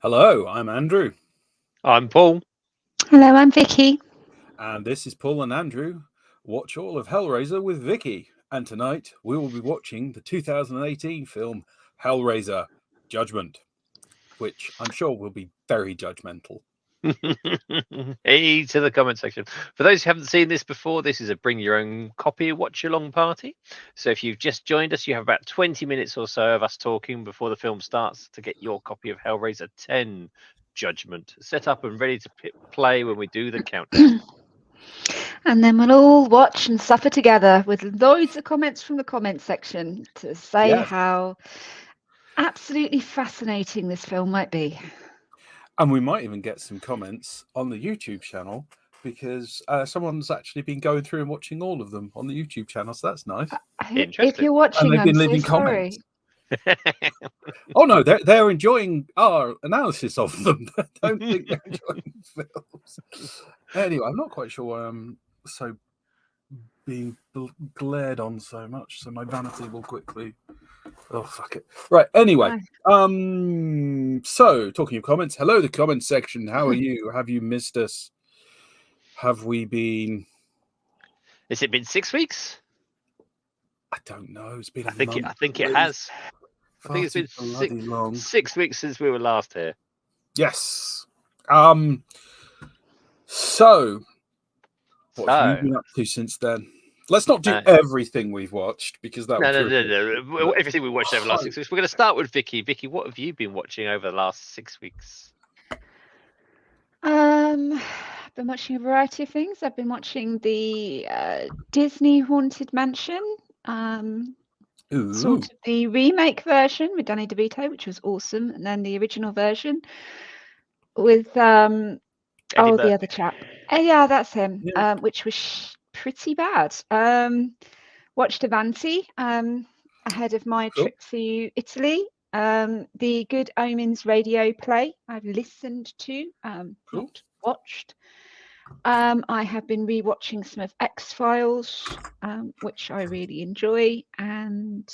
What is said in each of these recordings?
Hello, I'm Andrew, I'm Paul. Hello, I'm Vicky. and this is Paul and Andrew watch all of Hellraiser with Vicky. And tonight we will be watching the 2018 film Hellraiser Judgment, which I'm sure will be very judgmental. Hey to the comment section. For those who haven't seen this before, this is a bring your own copy watch along party. So if you've just joined us, you have about 20 minutes or so of us talking before the film starts to get your copy of Hellraiser 10 Judgment set up and ready to play when we do the countdown. And then we'll all watch and suffer together with loads of comments from the comment section to say Yes. how absolutely fascinating this film might be. And we might even get some comments on the YouTube channel because someone's actually been going through and watching all of them on the YouTube channel. So that's nice. If Interesting. you're watching, And they've I'm been so leaving sorry. comments. Oh no, they're enjoying our analysis of them. I don't think they're enjoying films. Anyway, I'm not quite sure why I'm so being glared on so much, so my vanity will quickly. Oh fuck it! Right. Anyway, so talking of comments, hello the comment section. How are you? Have you missed us? Have we been? Has it been 6 weeks? I don't know. It's been. I think it has. I think it's been bloody long. 6 weeks since we were last here. Yes. So, what have you been up to since then? Let's not do everything we've watched because that No. Everything we watched over the last 6 weeks. We're going to start with Vicky. Vicky, what have you been watching over the last 6 weeks? I've been watching a variety of things. I've been watching the Disney Haunted Mansion, sort of the remake version with Danny DeVito, which was awesome, and then the original version with the other chap. Yeah, that's him. Yeah. Which was pretty bad. Watched Avanti ahead of my trip to Italy. The Good Omens radio play I've listened to, not watched. I have been rewatching some of X-Files, which I really enjoy, and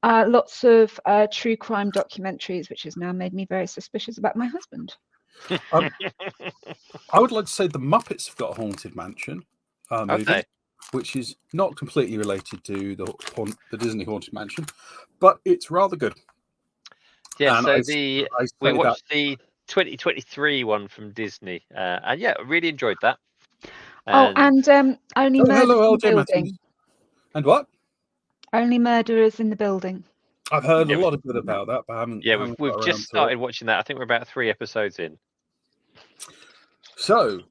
lots of true crime documentaries, which has now made me very suspicious about my husband. I would like to say the Muppets have got a Haunted Mansion movie, which is not completely related to the Disney Haunted Mansion, but it's rather good. Yeah, and so we watched the 2023 one from Disney, and yeah, I really enjoyed that. And Only Murders in the Building. And what? Only Murderers in the Building. I've heard a lot of good about that, but I haven't. Yeah, we've just started watching that. I think we're about 3 episodes in. So.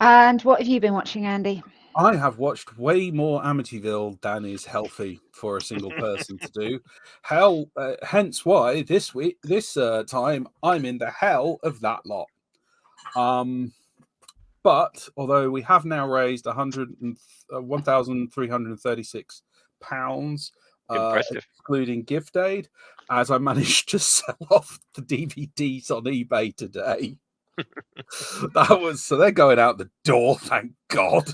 And what have you been watching, Andy? I have watched way more Amityville than is healthy for a single person to do. Hence why this time I'm in the hell of that lot. But although we have now raised £1,336, excluding gift aid, as I managed to sell off the DVDs on eBay today. So they're going out the door, thank God.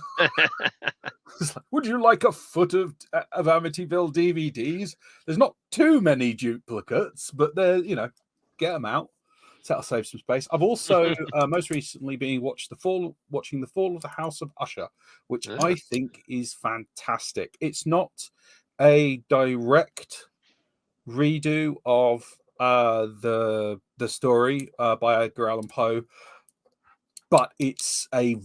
Would you like a foot of Amityville DVDs? There's not too many duplicates, but they're, get them out. So that'll save some space. I've also most recently been watching the Fall of the House of Usher, which I think is fantastic. It's not a direct redo of the story by Edgar Allan Poe, but it's I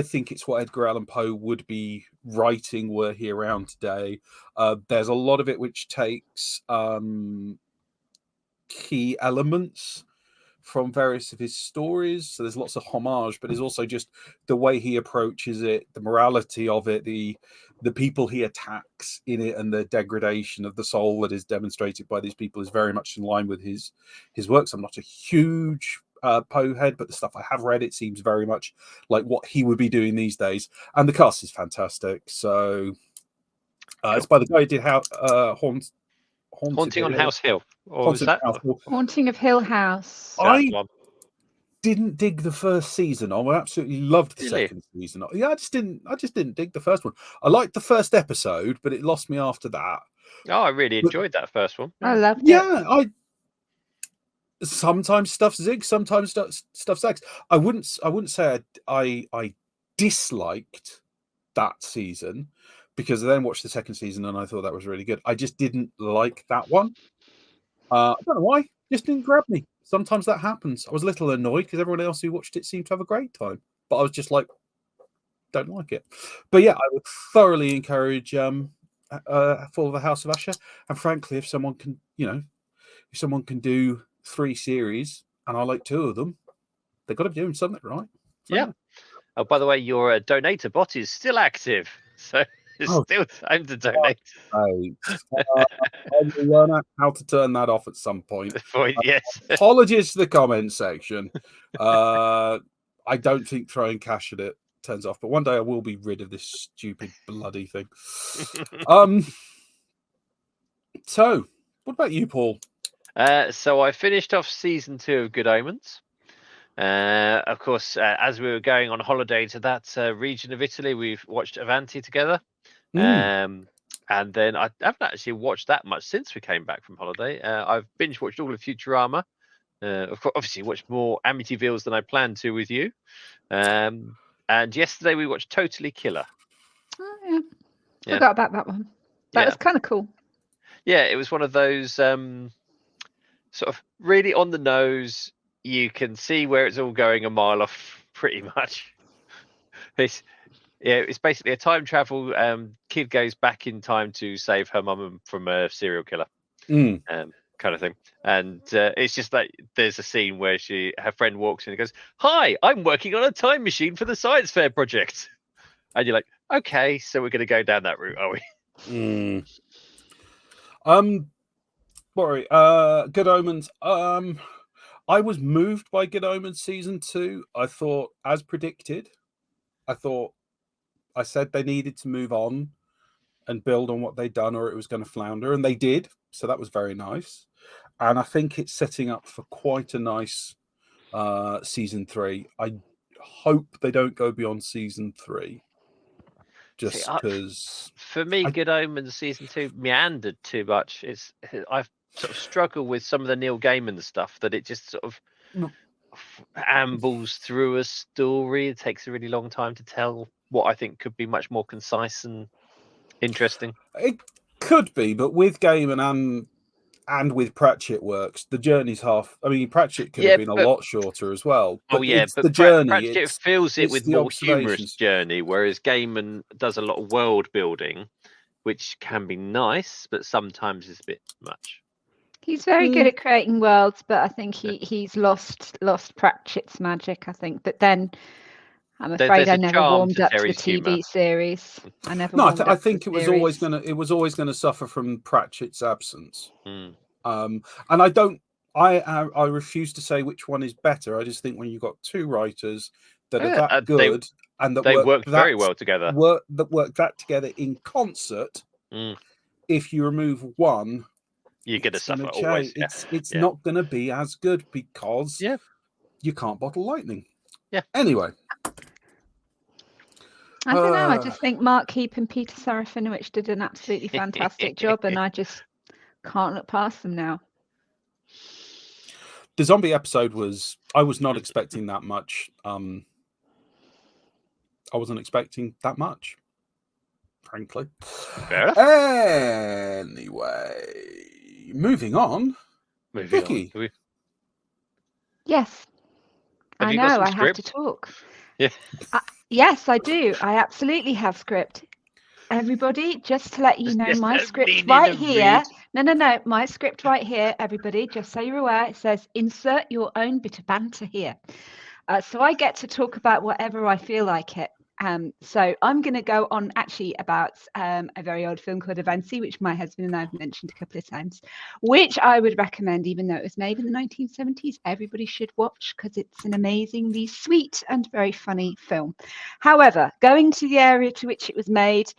think it's what Edgar Allan Poe would be writing were he around today. There's a lot of it which takes key elements from various of his stories, so there's lots of homage, but there's also just the way he approaches it, the morality of it, the people he attacks in it, and the degradation of the soul that is demonstrated by these people is very much in line with his works. I'm not a huge Poe head, but the stuff I have read, it seems very much like what he would be doing these days, and the cast is fantastic. So it's by the guy who did Haunting on House Hill. Or was that Haunting of Hill House? I didn't dig the first season. I absolutely loved the second season. Yeah, I just didn't dig the first one. I liked the first episode, but it lost me after that. Oh, I really enjoyed that first one. I loved it. Yeah, sometimes stuff zigs, sometimes stuff zags. I wouldn't say I disliked that season, because I then watched the second season and I thought that was really good. I just didn't like that one. I don't know why. Just didn't grab me. Sometimes that happens. I was a little annoyed because everyone else who watched it seemed to have a great time, but I was just like, don't like it. But yeah, I would thoroughly encourage For the House of Usher. And frankly, if someone can, do 3 series and I like 2 of them, they've got to be doing something right. Yeah. Oh, by the way, your donator bot is still active, so it's still time to donate. I will learn how to turn that off at some point. Yes. Apologies to the comment section. I don't think throwing cash at it turns off, but one day I will be rid of this stupid bloody thing. So what about you, Paul? So I finished off season 2 of Good Omens. Of course, as we were going on holiday to that region of Italy, we've watched Avanti together. And then I haven't actually watched that much since we came back from holiday. I've binge watched all of Futurama. Of course, obviously watched more Amityville's than I planned to with you. And yesterday we watched Totally Killer. Oh, yeah. Forgot about that one. That was kind of cool. Yeah, it was one of those sort of really on the nose. You can see where it's all going a mile off, pretty much. It's basically a time travel. Kid goes back in time to save her mum from a serial killer, kind of thing. And it's just like there's a scene where her friend walks in and goes, "Hi, I'm working on a time machine for the science fair project," and you're like, "Okay, so we're going to go down that route, are we?" Sorry. Good Omens. I was moved by Good Omens season 2. I thought, as predicted, I said they needed to move on and build on what they'd done, or it was going to flounder, and they did. So that was very nice. And I think it's setting up for quite a nice season 3. I hope they don't go beyond season 3. Just because, for me, Good Omens season 2 meandered too much. I've sort of struggled with some of the Neil Gaiman stuff, that it just sort of ambles through a story. It takes a really long time to tell what I think could be much more concise and interesting. It could be, but with Gaiman and with Pratchett works, the journey's half. I mean, Pratchett could have been a lot shorter as well. But it's the journey. Pratchett fills it with more humorous journey, whereas Gaiman does a lot of world building, which can be nice, but sometimes is a bit much. He's very good at creating worlds, but I think he's lost Pratchett's magic, I think. But then I'm afraid I never warmed up to the TV series. I never. No, I think it was always gonna suffer from Pratchett's absence. And I refuse to say which one is better. I just think when you've got 2 writers that are that good and that they work very well together, work that together in concert. If you remove one, you're going to suffer always. It's not going to be as good, because you can't bottle lightning. Anyway. I don't know. I just think Mark Heap and Peter Serafinowicz did an absolutely fantastic job, and I just can't look past them now. The zombie episode I was not expecting that much. I wasn't expecting that much, frankly. Anyway, moving on. Vicky. Yes. I know, I have to talk. Yeah. Yes, I do. I absolutely have script. Everybody, just to let you know, my script right here. No, my script right here, everybody, just so you're aware, it says insert your own bit of banter here. So I get to talk about whatever I feel like it. So I'm going to go on actually about a very old film called Avanti, which my husband and I have mentioned a couple of times, which I would recommend, even though it was made in the 1970s. Everybody should watch, because it's an amazingly sweet and very funny film. However, going to the area to which it was made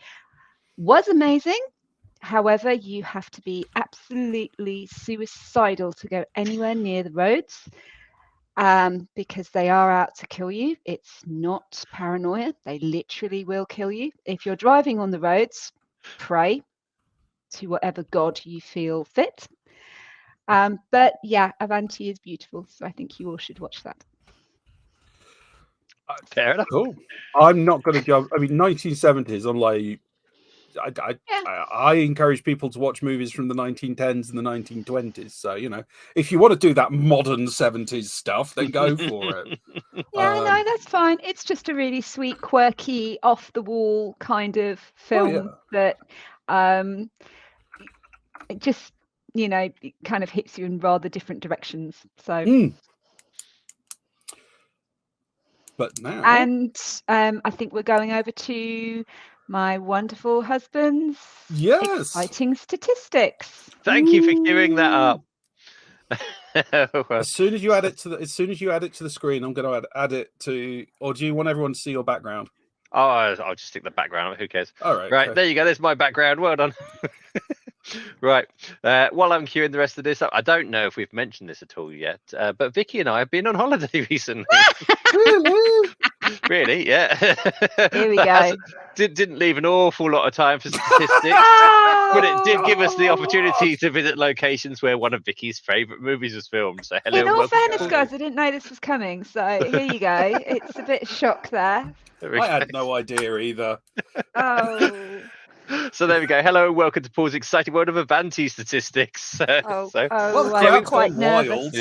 was amazing. However, you have to be absolutely suicidal to go anywhere near the roads. Because they are out to kill you. It's not paranoia. They literally will kill you. If you're driving on the roads, pray to whatever God you feel fit. But yeah, Avanti is beautiful, so I think you all should watch that. Fair enough. Cool. I'm not going to jump. I mean, 1970s. I'm like, I encourage people to watch movies from the 1910s and the 1920s. So, if you want to do that modern 70s stuff, then go for it. Yeah, no, that's fine. It's just a really sweet, quirky, off the wall kind of film that it just, it kind of hits you in rather different directions. So But now, and I think we're going over to my wonderful husband's exciting statistics. Thank you for queuing that up. As soon as you add it to the screen, I'm going to add it to. Or do you want everyone to see your background? Oh, I'll just stick the background. Who cares? All right. Right, there you go. There's my background. Well done. Right. While I'm queuing the rest of this up, I don't know if we've mentioned this at all yet, but Vicky and I have been on holiday recently. Really? Yeah. Here we go. Didn't leave an awful lot of time for statistics, but it did give us the opportunity to visit locations where one of Vicky's favourite movies was filmed. So hello. In all fairness, guys, I didn't know this was coming, so here you go. It's a bit of shock there. I had no idea either. Oh. So there we go. Hello and welcome to Paul's exciting world of Avanti statistics. I'm quite nervous.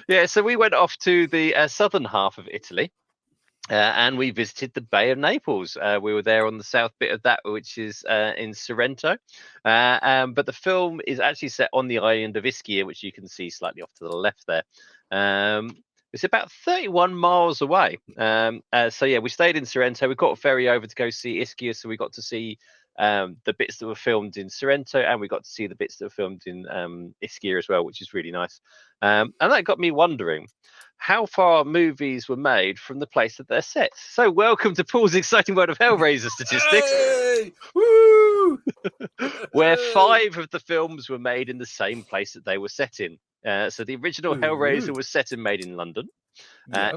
Yeah, so we went off to the southern half of Italy and we visited the Bay of Naples. We were there on the south bit of that, which is in Sorrento. But the film is actually set on the island of Ischia, which you can see slightly off to the left there. It's about 31 miles away. So yeah, we stayed in Sorrento. We got a ferry over to go see Ischia, so we got to see the bits that were filmed in Sorrento, and we got to see the bits that were filmed in Ischia as well, which is really nice. And that got me wondering how far movies were made from the place that they're set. So welcome to Paul's exciting world of Hellraiser statistics. Hey! Woo! Where 5 of the films were made in the same place that they were set in. So the original Hellraiser was set and made in London.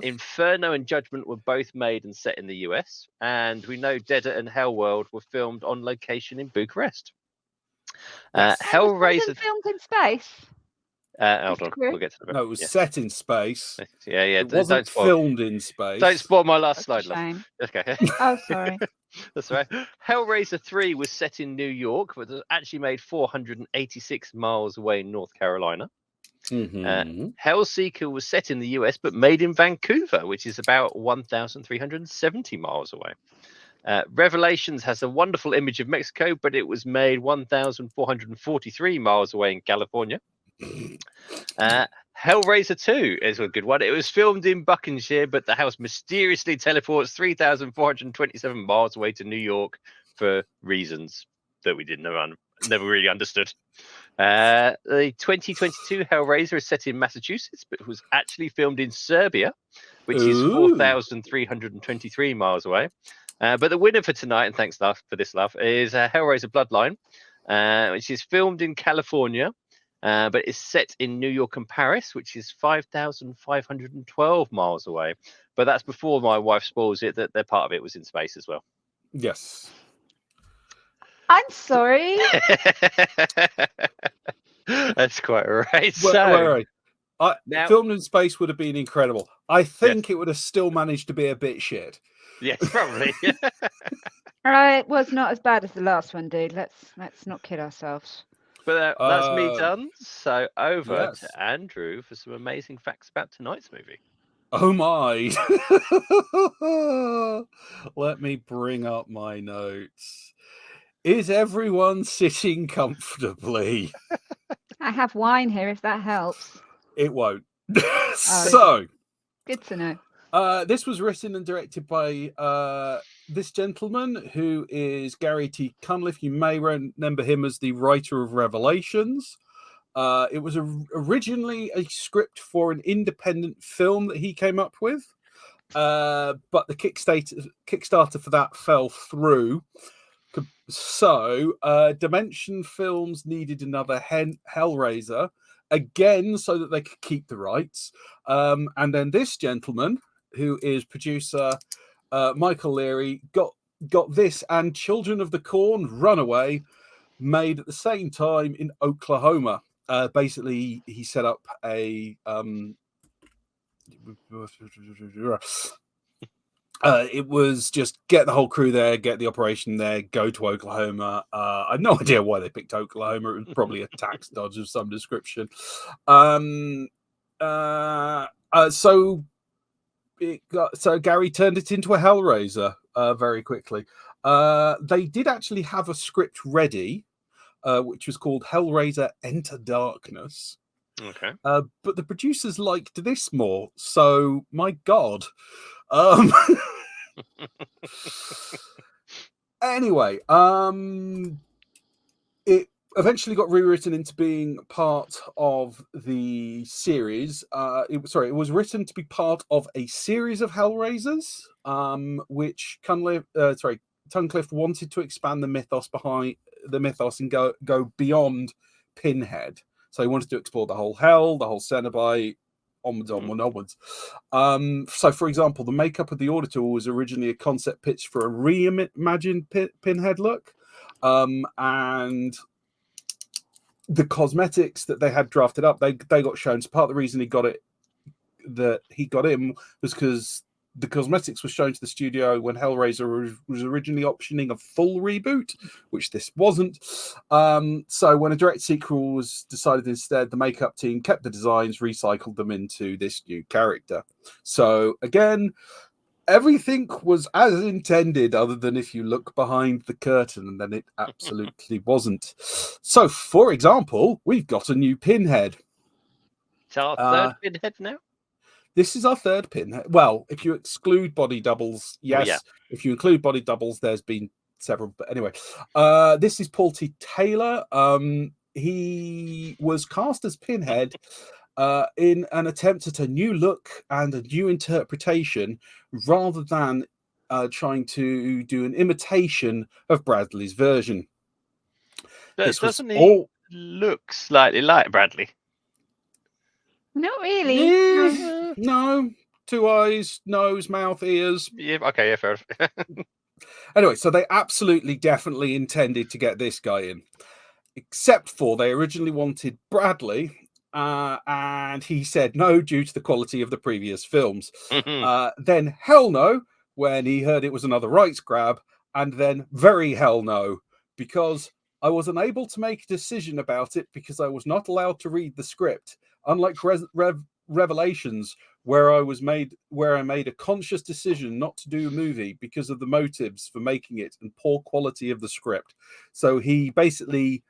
Inferno and Judgment were both made and set in the US. And we know Deader and Hellworld were filmed on location in Bucharest. Hellraiser filmed in space. Hold on, we'll get to the. No, it was set in space. Yeah. It wasn't filmed in space. Don't spoil my last slide. Okay. Oh, sorry. That's right. Hellraiser 3 was set in New York, but it was actually made 486 miles away in North Carolina. Hellseeker was set in the US, but made in Vancouver, which is about 1,370 miles away. Revelations has a wonderful image of Mexico, but it was made 1,443 miles away in California. Hellraiser 2 is a good one. It was filmed in Buckinghamshire, but the house mysteriously teleports 3,427 miles away to New York for reasons that we never really understood. The 2022 Hellraiser is set in Massachusetts, but it was actually filmed in Serbia, which is 4,323 miles away. But the winner for tonight, and thanks for this, love, is Hellraiser Bloodline, which is filmed in California, but it's set in New York and Paris, which is 5,512 miles away. But that's before my wife spoils it that part of it was in space as well. Yes. I'm sorry. That's quite right. Right. Filmed in space would have been incredible. I think it would have still managed to be a bit shit. Yes, probably. It was not as bad as the last one, dude. Let's not kid ourselves. But that's me done. So over to Andrew for some amazing facts about tonight's movie. Oh my. Let me bring up my notes. Is everyone sitting comfortably? I have wine here if that helps. It won't. So good to know. This was written and directed by this gentleman who is Gary T. Cunliffe. You may remember him as the writer of Revelations. It was originally a script for an independent film that he came up with, but the Kickstarter for that fell through. So Dimension Films needed another Hellraiser again so that they could keep the rights. And then this gentleman, who is producer Michael Leary, got this and Children of the Corn, Runaway, made at the same time in Oklahoma. Basically, he set up a it was just get the whole crew there, get the operation there, go to Oklahoma. I have no idea why they picked Oklahoma. It was probably a tax dodge of some description. So Gary turned it into a Hellraiser very quickly. They did actually have a script ready, which was called Hellraiser Enter Darkness. Okay. But the producers liked this more. So, my God. Anyway, it eventually got rewritten into being part of the series. It was written to be part of a series of Hellraisers, which Tunnicliffe wanted to expand the mythos behind the mythos and go beyond Pinhead. So he wanted to explore the whole hell, the whole Cenobite, onwards. So, for example, the makeup of the Auditor was originally a concept pitch for a reimagined Pinhead look, and the cosmetics that they had drafted up, they got shown. So part of the reason he got in was because the cosmetics was shown to the studio when Hellraiser was originally optioning a full reboot, which this wasn't. So when a direct sequel was decided instead, the makeup team kept the designs, recycled them into this new character. So again, everything was as intended, other than if you look behind the curtain, and then it absolutely wasn't. So, for example, we've got a new Pinhead. It's our third Pinhead now? This is our third Pinhead. Well, if you exclude body doubles, yes. Yeah. If you include body doubles, there's been several. But anyway, this is Paul T. Taylor. He was cast as Pinhead in an attempt at a new look and a new interpretation, rather than trying to do an imitation of Bradley's version. But doesn't he look slightly like Bradley? Not really. No. 2 eyes, nose, mouth, ears. Yeah, okay, yeah, fair enough. Anyway, so they absolutely, definitely intended to get this guy in. Except for they originally wanted Bradley, and he said no due to the quality of the previous films. Then hell no, when he heard it was another rights grab, and then very hell no, because I was unable to make a decision about it because I was not allowed to read the script. Unlike Revelations, where I made a conscious decision not to do a movie because of the motives for making it and poor quality of the script. So he basically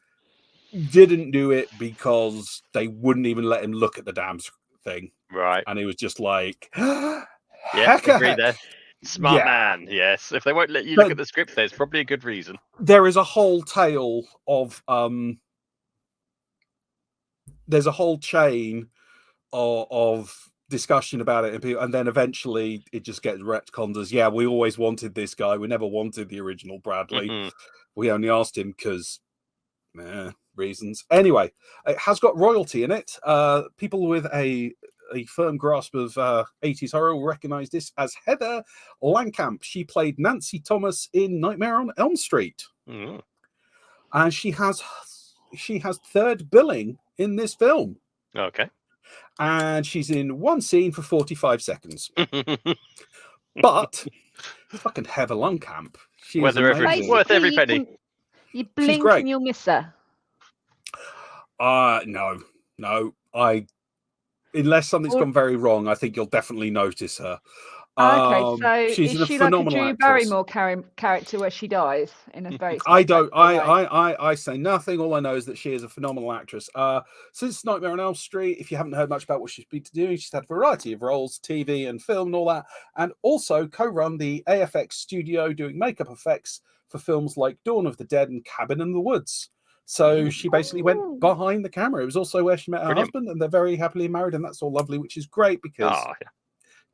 didn't do it because they wouldn't even let him look at the damn thing. Right. And he was just like, yeah, agree there. Smart man, yes. If they won't let you look at the script, there's probably a good reason. There is a whole tale of there's a whole chain of discussion about it, and then eventually it just gets retconned as, yeah, we always wanted this guy. We never wanted the original Bradley. We only asked him because reasons. Anyway, it has got royalty in it. People with a firm grasp of 80s horror will recognize this as Heather Lankamp. She played Nancy Thomas in Nightmare on Elm Street. And she has third billing in this film. Okay. And she's in one scene for 45 seconds. But fucking Heather Lankamp. Worth every penny. You blink and you'll miss her. No. Unless something's gone very wrong, I think you'll definitely notice her. Okay, so she's is she like a Drew Barrymore character where she dies in a very? I say nothing. All I know is that she is a phenomenal actress. Since Nightmare on Elm Street, if you haven't heard much about what she's been doing, she's had a variety of roles, TV and film and all that, and also co-run the AFX studio doing makeup effects for films like Dawn of the Dead and Cabin in the Woods. So she basically went behind the camera. It was also where she met her husband, and they're very happily married, and that's all lovely, which is great because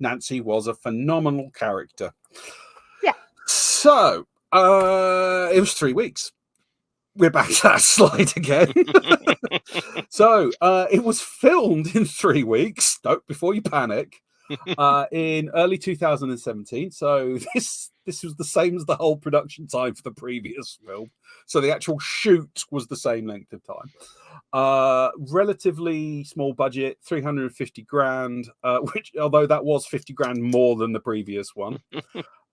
Nancy was a phenomenal character. Yeah. So it was 3 weeks. We're back to that slide again. So it was filmed in 3 weeks. Before you panic. in early 2017. So this was the same as the whole production time for the previous film. So the actual shoot was the same length of time. Relatively small budget, 350 grand, which, although that was 50 grand more than the previous one.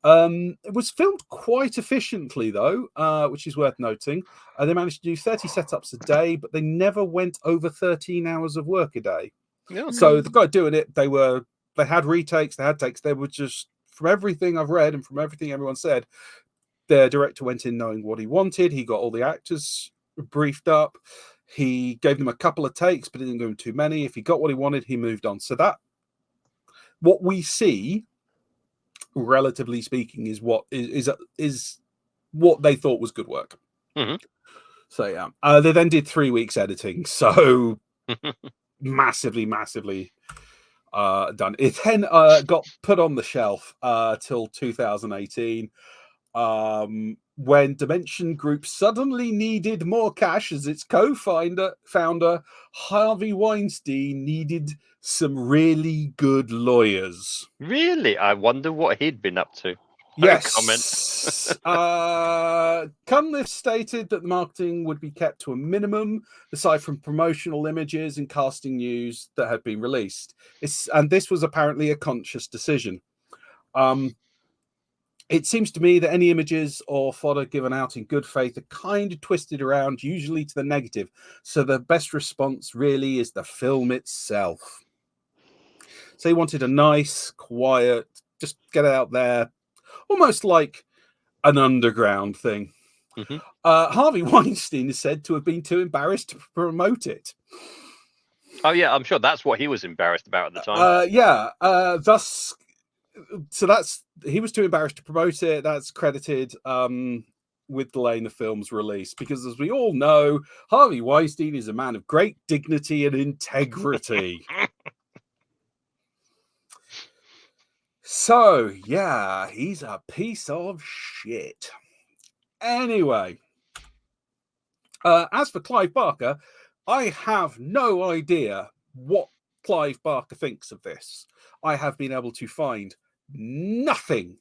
It was filmed quite efficiently, though, which is worth noting. They managed to do 30 setups a day, but they never went over 13 hours of work a day. Yeah. So the guy doing it, they had retakes, they had takes. They were just, from everything I've read and from everything everyone said, their director went in knowing what he wanted. He got all the actors briefed up. He gave them a couple of takes, but he didn't give them too many. If he got what he wanted, he moved on. So that, what we see, relatively speaking, is what is what they thought was good work. Mhm. So yeah, they then did 3 weeks editing. So massively done. It then got put on the shelf till 2018. When Dimension Group suddenly needed more cash, as its founder Harvey Weinstein needed some really good lawyers. Really? I wonder what he'd been up to. Yes. Cunliffe stated that the marketing would be kept to a minimum, aside from promotional images and casting news that had been released. And this was apparently a conscious decision. It seems to me that any images or fodder given out in good faith are kind of twisted around, usually to the negative. So the best response really is the film itself. So he wanted a nice, quiet, just get out there, almost like an underground thing. Mhm. Harvey Weinstein is said to have been too embarrassed to promote it. Oh yeah, I'm sure that's what he was embarrassed about at the time. He was too embarrassed to promote it. That's credited with delaying the film's release, because as we all know, Harvey Weinstein is a man of great dignity and integrity. So yeah, he's a piece of shit. Anyway, as for Clive Barker, I have no idea what Clive Barker thinks of this. I have been able to find nothing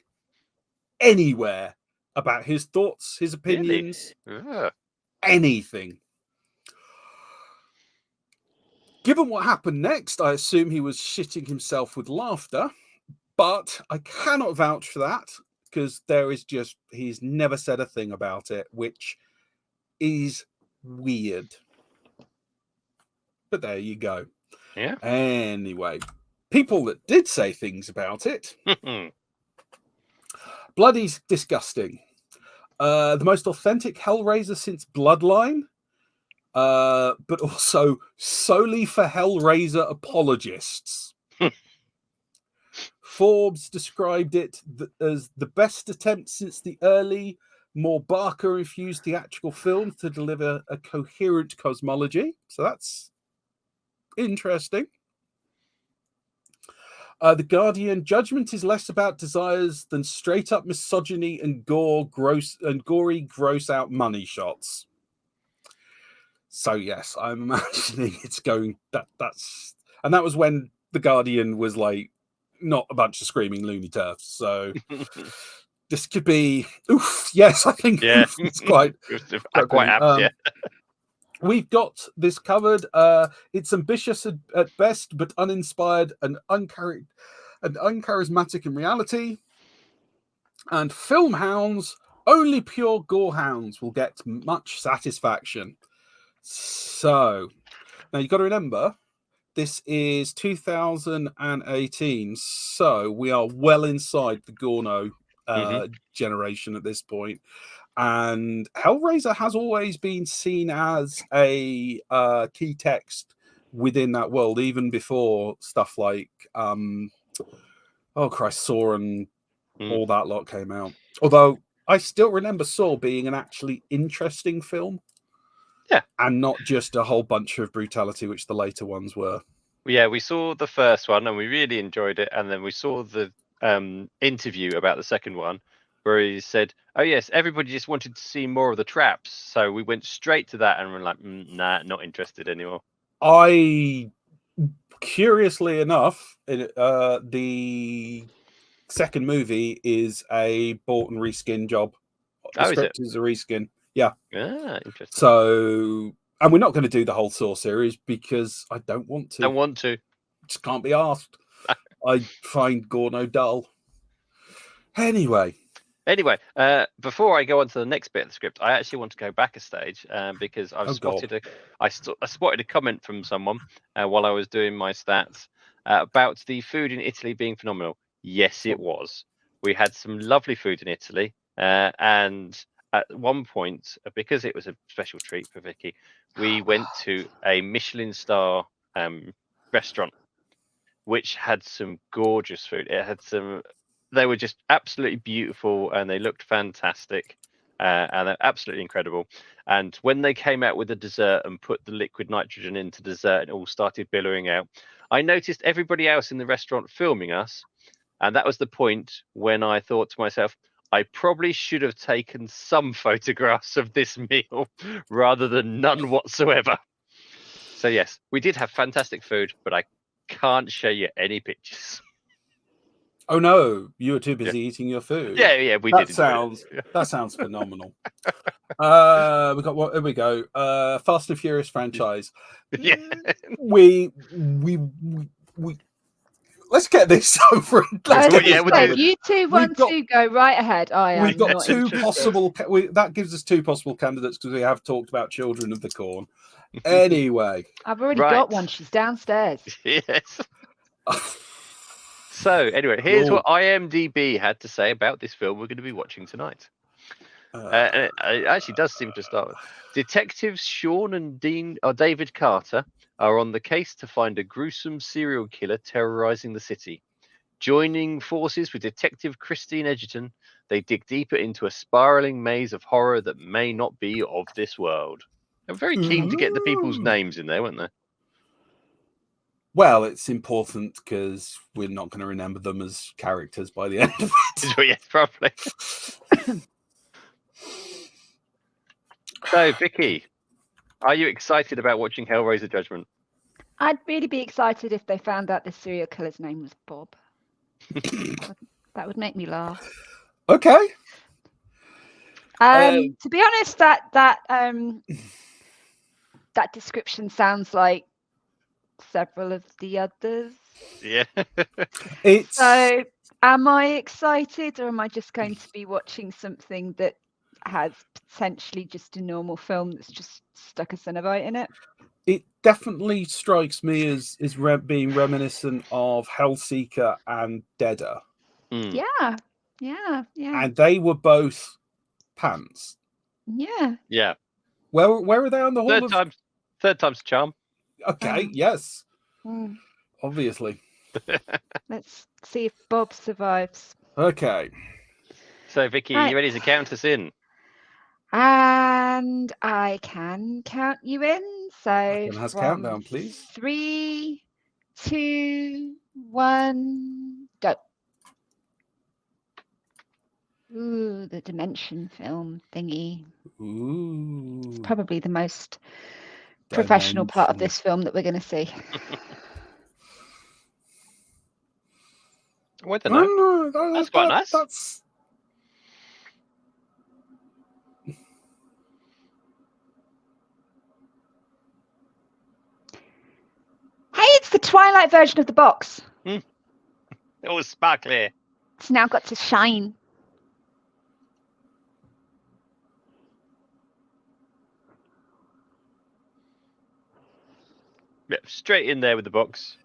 anywhere about his thoughts, his opinions, Really? anything. Given what happened next, I assume he was shitting himself with laughter, but I cannot vouch for that, because he's never said a thing about it, which is weird. But there you go. Yeah. Anyway, people that did say things about it. Bloody disgusting. The most authentic Hellraiser since Bloodline, but also solely for Hellraiser apologists. Forbes described it as the best attempt since the early, more Barker-infused theatrical films to deliver a coherent cosmology. So that's interesting. The Guardian, Judgment is less about desires than straight up misogyny and gory, gross out money shots. So yes, I'm imagining it's going that was when the Guardian was like not a bunch of screaming loony turfs. So this could be oof. Yes, I think oof, it's quite apt. Yeah. We've got this covered. It's ambitious at best, but uninspired and uncharismatic in reality. And film hounds, only pure gore hounds will get much satisfaction. So now you've got to remember, this is 2018, so we are well inside the Gorno generation at this point. And Hellraiser has always been seen as a key text within that world, even before stuff like Saw and all that lot came out. Although I still remember Saw being an actually interesting film. Yeah. And not just a whole bunch of brutality, which the later ones were. Yeah, we saw the first one and we really enjoyed it. And then we saw the interview about the second one, where he said, oh yes, everybody just wanted to see more of the traps. So we went straight to that and we're like, nah, not interested anymore. I Curiously enough, the second movie is a bought and reskin job. The script is a reskin. Yeah. Ah, interesting. So, and we're not going to do the whole Saw series because I don't want to. Don't want to. Just can't be asked. I find Gorno dull. Anyway, before I go on to the next bit of the script, I actually want to go back a stage because I've spotted I spotted a comment from someone while I was doing my stats about the food in Italy being phenomenal. Yes, it was. We had some lovely food in Italy, and at one point, because it was a special treat for Vicky, we went to a Michelin star restaurant, which had some gorgeous food. It had some. They were just absolutely beautiful, and they looked fantastic, and they're absolutely incredible. And when they came out with the dessert and put the liquid nitrogen into dessert, and it all started billowing out, I noticed everybody else in the restaurant filming us, and that was the point when I thought to myself, I probably should have taken some photographs of this meal rather than none whatsoever. So yes, we did have fantastic food, but I can't show you any pictures. Oh no, you were too busy eating your food. Yeah, we did. That sounds phenomenal. We got what? Here we go. Fast and Furious franchise. Yeah, we let's get this over. You two want to go right ahead. We've got two possible. That gives us two possible candidates because we have talked about Children of the Corn. Anyway, I've already got one. She's downstairs. Yes. So anyway, here's what IMDb had to say about this film we're going to be watching tonight. And it actually does seem to start with detectives Sean and David Carter are on the case to find a gruesome serial killer terrorizing the city. Joining forces with Detective Christine Edgerton, they dig deeper into a spiraling maze of horror that may not be of this world. They're very keen to get the people's names in there, weren't they? Well, it's important because we're not going to remember them as characters by the end of it. Yes, probably. So, Vicky, are you excited about watching Hellraiser Judgment? I'd really be excited if they found out the serial killer's name was Bob. That would make me laugh. Okay. To be honest, that description sounds like several of the others. Yeah. So, am I excited, or am I just going to be watching something that has potentially just a normal film that's just stuck a Cenobite in it? It definitely strikes me as being reminiscent of Hellseeker and Deader. Yeah. And they were both pants. Yeah. Where are they on the whole? Third time's a charm. Okay. Yes. Obviously. Let's see if Bob survives. Okay. So, Vicky, are you ready to count us in? And I can count you in. So, has countdown, please. 3, 2, 1, go. Ooh, the Dimension film thingy. Ooh. It's probably the most professional part of this film that we're going to see. I don't know. That's quite nice. Hey, it's the Twilight version of the box. It was sparkly. It's now got to shine. Yeah, straight in there with the box.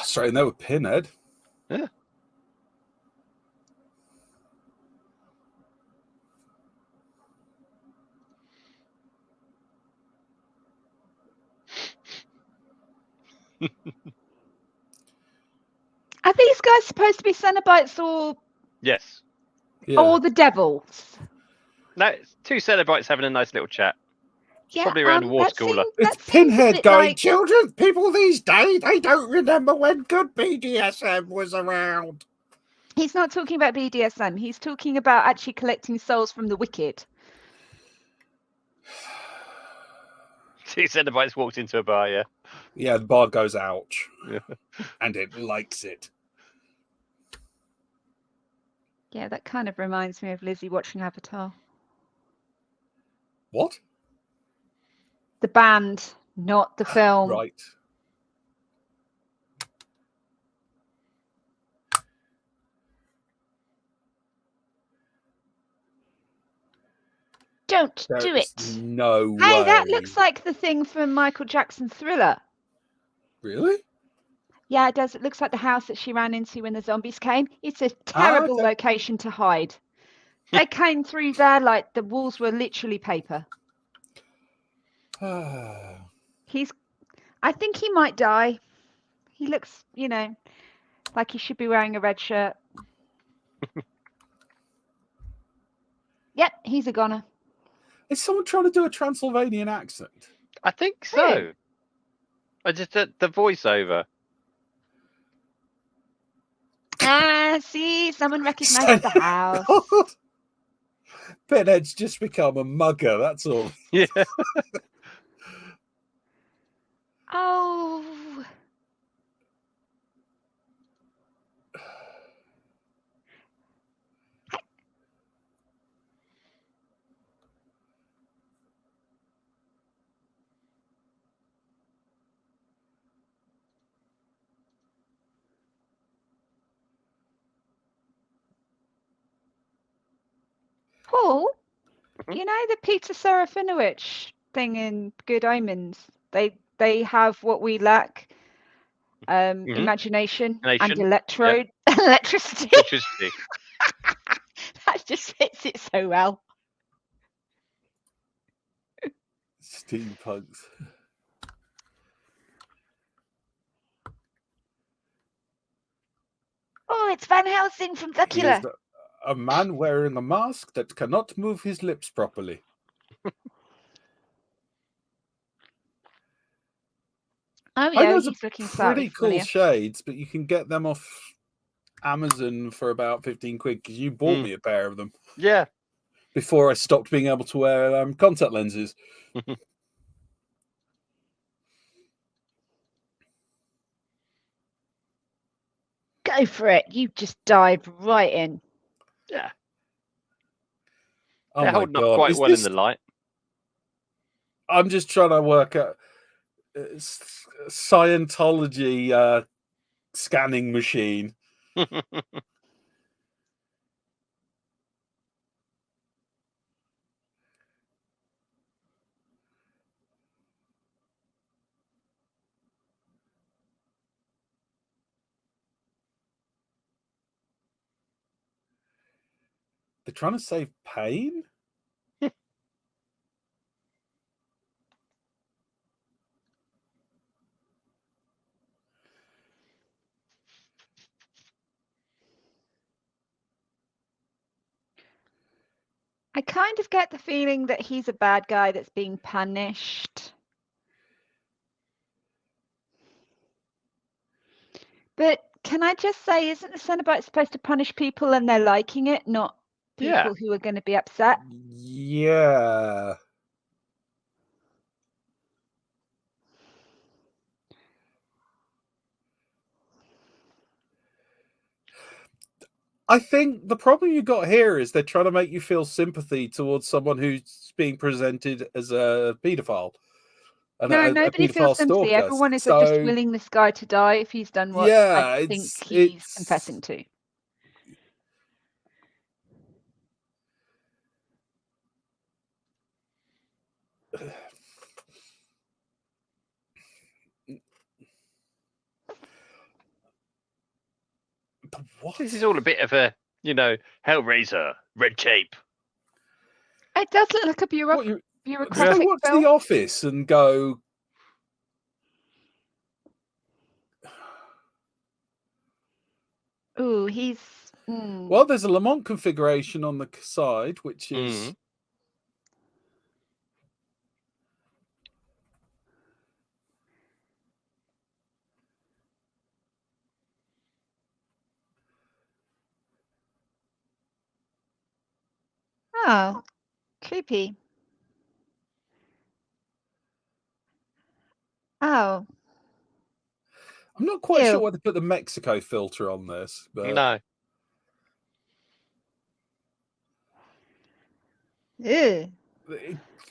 Straight in there with Pinhead. Yeah. Are these guys supposed to be Cenobites or? Yes. Yeah. Or the devils? No, it's two Cenobites having a nice little chat. Yeah, probably around a water cooler. It's Pinhead going, children, people these days, they don't remember when good BDSM was around. He's not talking about BDSM. He's talking about actually collecting souls from the wicked. Two Cenobites walked into a bar, yeah. Yeah, the bard goes, ouch. Yeah. And it likes it. Yeah, that kind of reminds me of Lizzie watching Avatar. What? The band, not the film. Right. Don't do There's it. no way. Hey, that looks like the thing from Michael Jackson's Thriller. Really? Yeah, it does. It looks like the house that she ran into when the zombies came. It's a terrible okay. location to hide. They came through there like the walls were literally paper. I think he might die. He looks, like he should be wearing a red shirt. Yep, he's a goner. Is someone trying to do a Transylvanian accent? I think so. I just the voiceover. See, someone recognized the house. Pinhead's just become a mugger, that's all. Yeah. Oh. Paul, you know the Peter Serafinowicz thing in Good Omens? They have what we lack. Imagination and electricity. Electricity. That just fits it so well. Steampunks. Oh, it's Van Helsing from He is Dracula. a man wearing a mask that cannot move his lips properly. Oh I yeah, know he's looking pretty cool familiar. shades, but you can get them off Amazon for about 15 quid because you bought me a pair of them. Yeah. Before I stopped being able to wear contact lenses. Go for it. You just dived right in. Yeah. Oh They're my holding God. up quite well in the light. I'm just trying to work out Scientology scanning machine. They're trying to save pain? I kind of get the feeling that he's a bad guy that's being punished. But can I just say, isn't the Cenobite supposed to punish people and they're liking it, not people who are going to be upset? Yeah. I think the problem you got here is they're trying to make you feel sympathy towards someone who's being presented as a paedophile. No, nobody feels sympathy. Everyone is just willing this guy to die if he's done what I think he's confessing to. What? This is all a bit of a, Hellraiser, red tape. It does look like a bureaucratic They watch film. The Office and go, ooh, he's... Well, there's a Lamont configuration on the side, which is... Oh, creepy. Oh, I'm not quite Ew. sure why they put the Mexico filter on this, but No. Ew.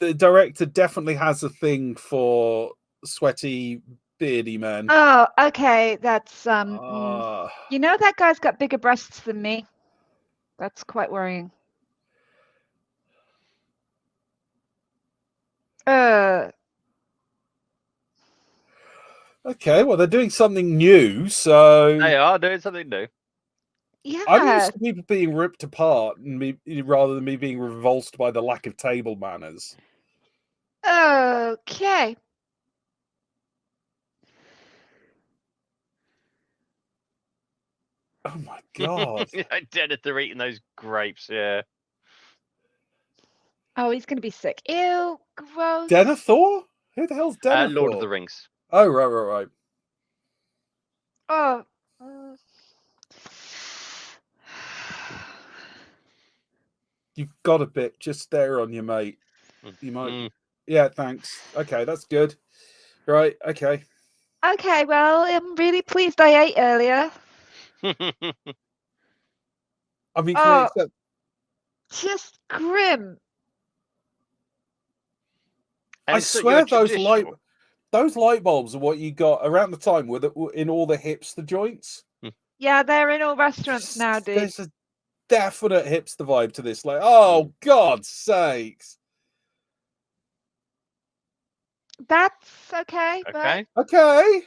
the director definitely has a thing for sweaty, beardy men. Oh, okay. That's Ah. you know that guy's got bigger breasts than me. That's quite worrying. Okay, well, they're doing something new, so They are doing something new. I'm Yeah. used to people being ripped apart and me rather than me being revulsed by the lack of table manners. Okay. Oh my god. Denethor eating those grapes, yeah. Oh, he's gonna be sick. Ew, gross. Denethor? Who the hell's Denethor? Lord of the Rings. Oh, right. Oh. You've got a bit just there on you, mate. You might. Yeah, thanks. Okay, that's good. Right, okay. Okay, well, I'm really pleased I ate earlier. I mean, can we accept Just grim. I so swear you're those light traditional. bulbs are what you got around the time with in all the hipster joints. Yeah, they're in all restaurants now, dude. There's a definite hipster vibe to this. Like, oh God's sakes. That's okay, Okay. but Okay.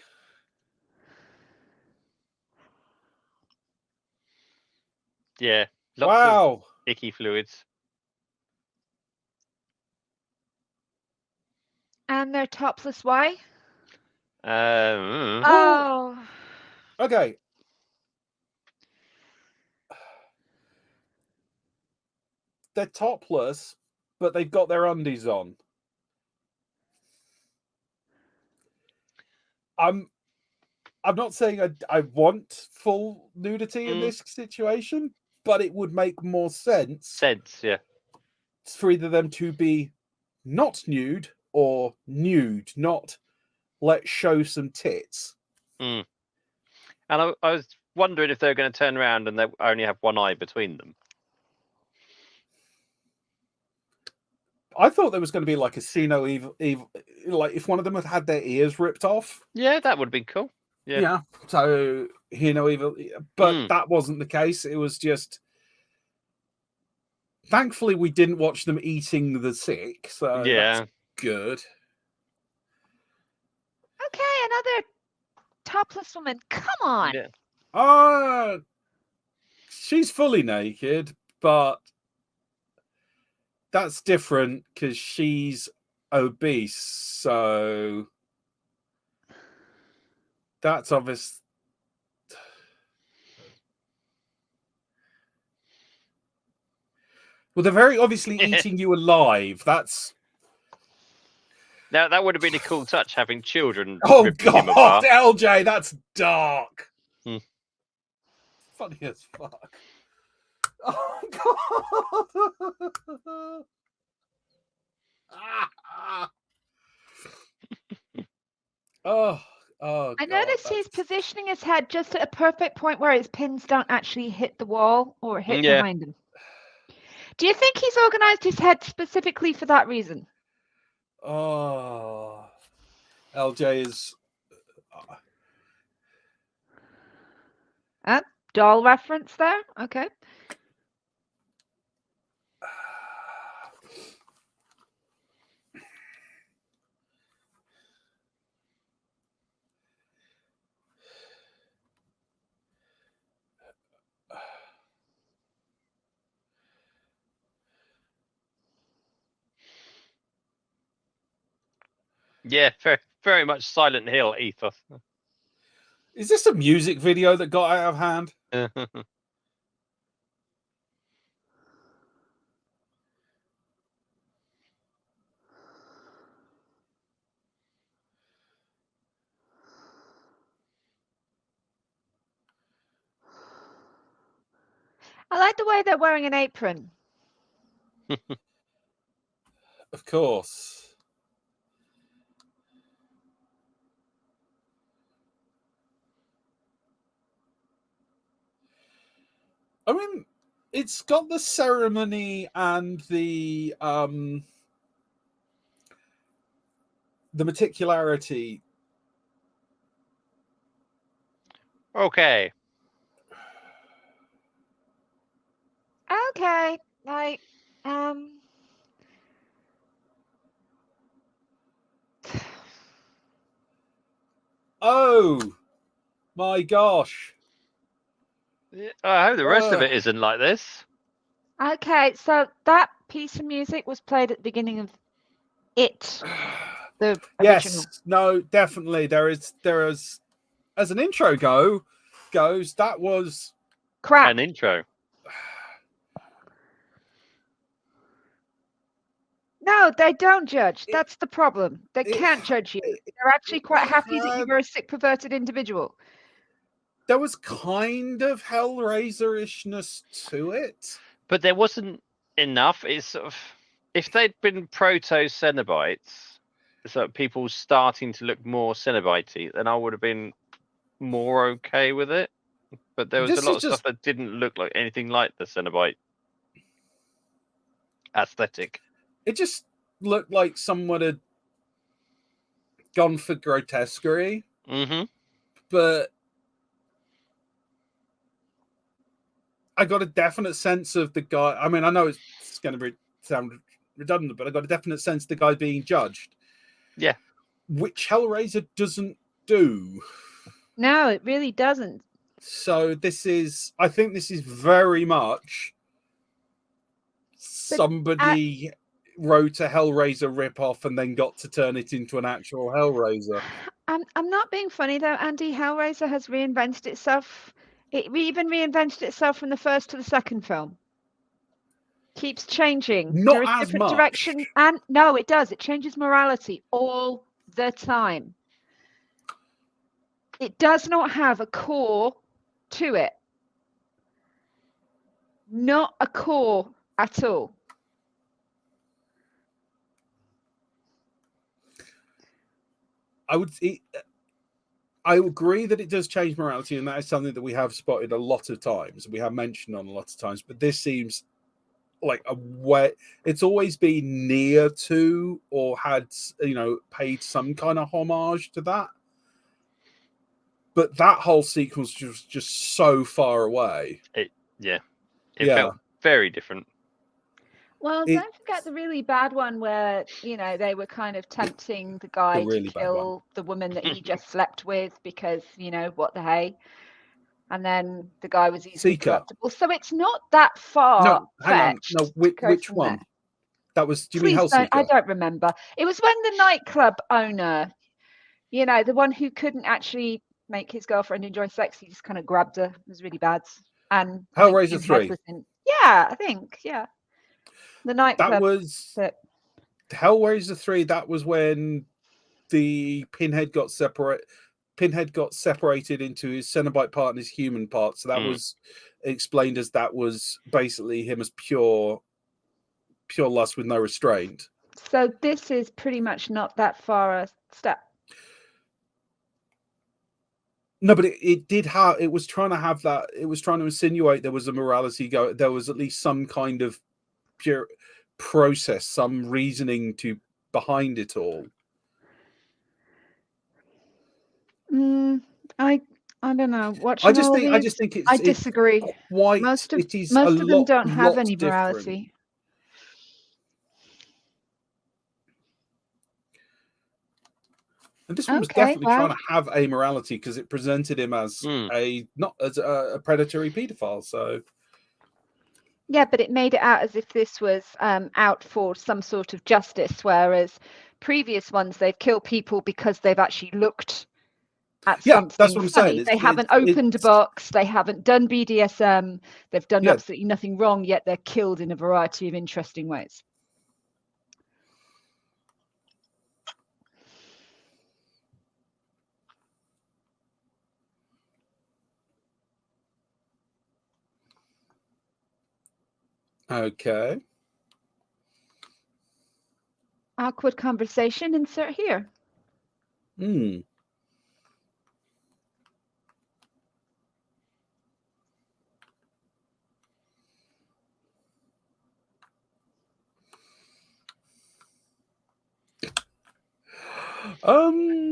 Yeah. Lots of icky fluids. and they're topless. Why? Oh. Oh. Okay. They're topless, but they've got their undies on. I'm not saying I want full nudity in this situation, but it would make more sense. Yeah. For either them to be not nude or nude, not let's show some tits. And I was wondering if they're going to turn around and they only have one eye between them. I thought there was going to be like a Sino evil, like if one of them had their ears ripped off. Yeah, that would have been cool. Yeah. So evil, but that wasn't the case. It was just. Thankfully, we didn't watch them eating the sick, so that's good. Okay, another topless woman. Come on. Yeah. She's fully naked, but that's different because she's obese, so that's obvious. Well, they're very obviously eating you alive. That's now that would have been a cool touch, having children. Oh God, LJ, that's dark. Funny as fuck. Oh God. Oh, I noticed he's positioning his head just at a perfect point where his pins don't actually hit the wall or hit behind him. Do you think he's organized his head specifically for that reason? Oh, LJ is. Doll reference there. Okay. Yeah, very, very much Silent Hill ethos. Is this a music video that got out of hand? I like the way they're wearing an apron. Of course. I mean, it's got the ceremony and the meticularity. Okay. Okay, like, Oh my gosh! I hope the rest of Uh, it isn't like this. okay, so that piece of music was played at the beginning of It, the original. Yes, no, definitely. There is as an intro goes. That was Crap. An intro. No, they don't judge. That's the problem. They can't judge you. They're actually quite happy that you were a sick, perverted individual. There was kind of Hellraiser-ishness to it. But there wasn't enough. It's sort of, if they'd been proto-Cenobites, so people starting to look more Cenobite-y, then I would have been more okay with it. But there was This a lot is of stuff that didn't look like anything like the Cenobite aesthetic. It just looked like someone had gone for grotesquerie, Mm-hmm. but I got a definite sense of the guy. I mean, I know it's going to sound redundant, but I got a definite sense of the guy being judged. Yeah. Which Hellraiser doesn't do. No, it really doesn't. So I think this is very much somebody wrote a Hellraiser ripoff and then got to turn it into an actual Hellraiser. I'm not being funny though, Andy. Hellraiser has reinvented itself. It even reinvented itself from the first to the second film. Keeps changing. Not There is as different much. direction, and no, it does. It changes morality all the time. It does not have a core to it. Not a core at all. I agree that it does change morality, and that is something that we have spotted a lot of times. We have mentioned on a lot of times, but this seems like a way. It's always been near to, or had paid some kind of homage to that. But that whole sequence was just so far away. It felt very different. Well, don't forget the really bad one where, they were kind of tempting the guy to kill the woman that he just slept with because, what the hey. And then the guy was easily corruptible. So it's not that far. No, hang on. No, which one? There. That was, do you mean Hellseeker? I don't remember. It was when the nightclub owner, the one who couldn't actually make his girlfriend enjoy sex, he just kind of grabbed her. It was really bad. And Hellraiser 3. I think. The nightclub. That was Hellraiser 3. That was when the Pinhead got separated into his Cenobite part and his human part. So that was explained as that was basically him as pure lust with no restraint. So this is pretty much not that far a step. No, but it was trying to have that. It was trying to insinuate there was a morality there was at least some kind of pure process, some reasoning behind it all. I don't know. I just think it's. I disagree. Most of them don't have any morality. And this one was definitely trying to have a morality because it presented him as not as a predatory paedophile. So. Yeah, but it made it out as if this was out for some sort of justice, whereas previous ones they've killed people because they've actually looked at something that's what I'm funny. saying. They haven't opened a box, they haven't done BDSM, they've done absolutely nothing wrong, yet they're killed in a variety of interesting ways. Okay. Awkward conversation, insert here.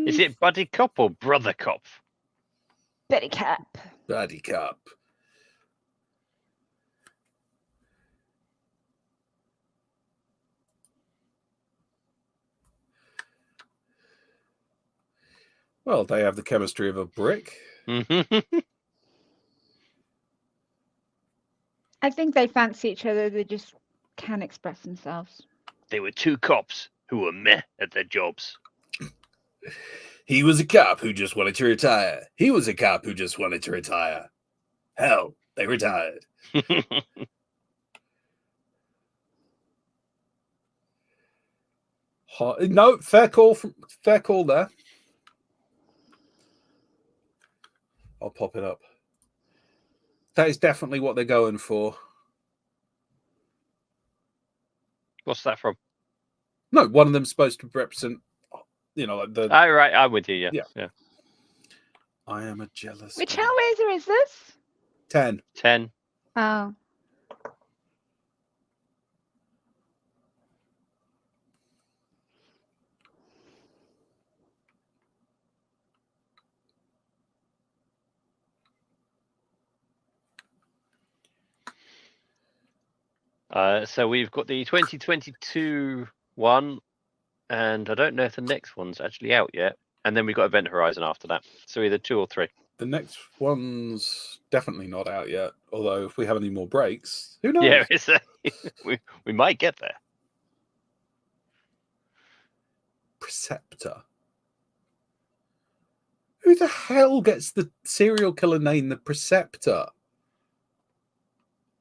Is it buddy cop or brother cop? Betty Cap. Buddy cop. Well, they have the chemistry of a brick. Mm-hmm. I think they fancy each other. They just can't express themselves. They were two cops who were meh at their jobs. He was a cop who just wanted to retire. He was a cop who just wanted to retire. Hell, they retired. No, fair call there. I'll pop it up. That is definitely what they're going for. What's that from? No, one of them's supposed to represent, like the. Oh, right, I'm with you. Yeah. I am a jealous. Which man. Hellraiser is this? 10. 10. Oh. So we've got the 2022 one, and I don't know if the next one's actually out yet. And then we've got Event Horizon after that. So either 2 or 3. The next one's definitely not out yet. Although if we have any more breaks, who knows? Yeah, we might get there. Preceptor. Who the hell gets the serial killer name the Preceptor?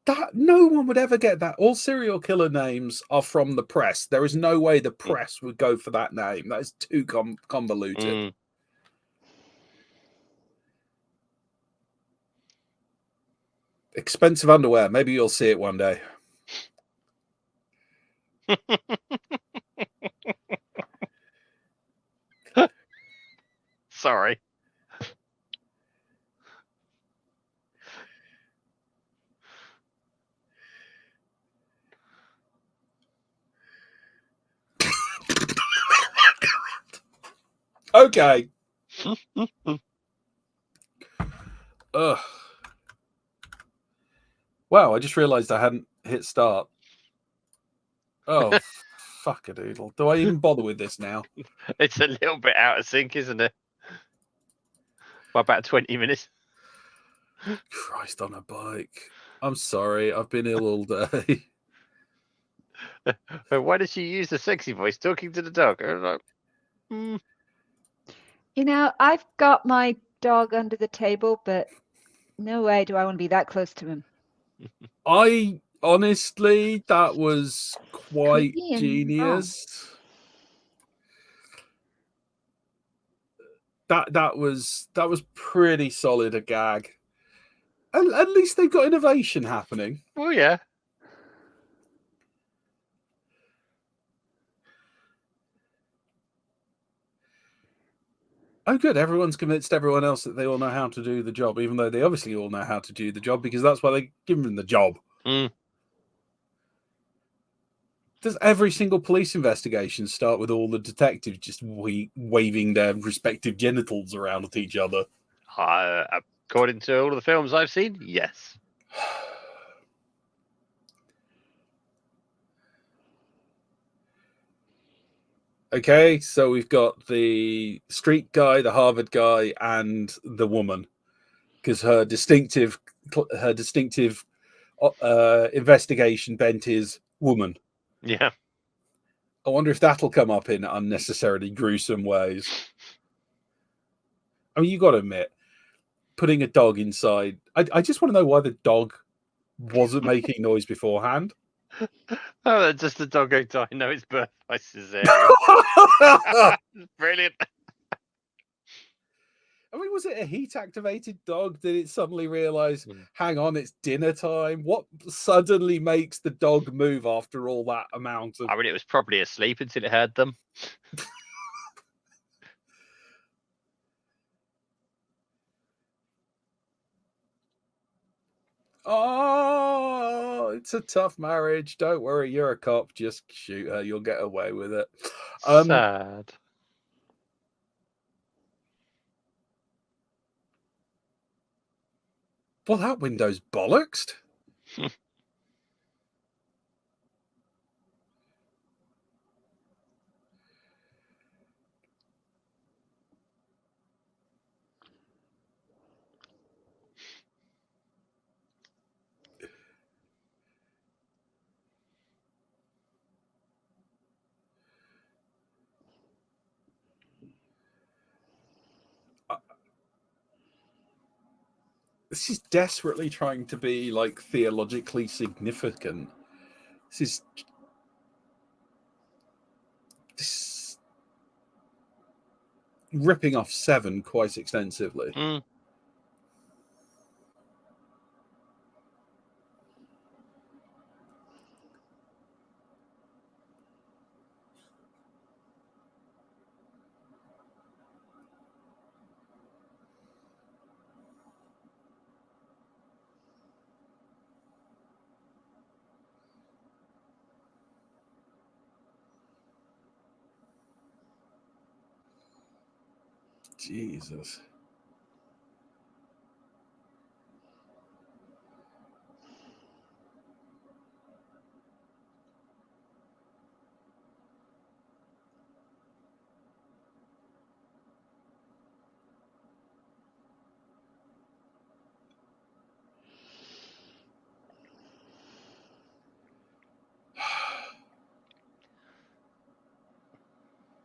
That no one would ever get that. All serial killer names are from the press. There is no way the press would go for that name. That is too convoluted. Expensive underwear. Maybe you'll see it one day. Sorry. Okay. Ugh. Wow, I just realized I hadn't hit start. Oh, fuck a doodle. Do I even bother with this now? It's a little bit out of sync, isn't it? By about 20 minutes. Christ on a bike. I'm sorry. I've been ill all day. But why does she use the sexy voice talking to the dog? I was like, You know, I've got my dog under the table, but no way do I want to be that close to him. I honestly, that was quite Creepy and genius. That was pretty solid a gag. At least they've got innovation happening. oh yeah. Oh, good. Everyone's convinced everyone else that they all know how to do the job, even though they obviously all know how to do the job because that's why they give them the job. Does every single police investigation start with all the detectives just waving their respective genitals around at each other? According to all of the films I've seen, yes. Okay, so we've got the street guy, the Harvard guy, and the woman, because her distinctive investigation bent is woman. Yeah. I wonder if that'll come up in unnecessarily gruesome ways. I mean, you got to admit, putting a dog inside. I just want to know why the dog wasn't making noise beforehand. Oh, just the dog going to know its birth by cesarean. Brilliant. I mean, was it a heat-activated dog? Did it suddenly realize, hang on, it's dinner time? What suddenly makes the dog move after all that amount of... I mean, it was probably asleep until it heard them. Oh, it's a tough marriage. Don't worry, you're a cop. Just shoot her. You'll get away with it. Sad. Well, that window's bollocksed. This is desperately trying to be like theologically significant. This ripping off Seven quite extensively. Mm. Jesus.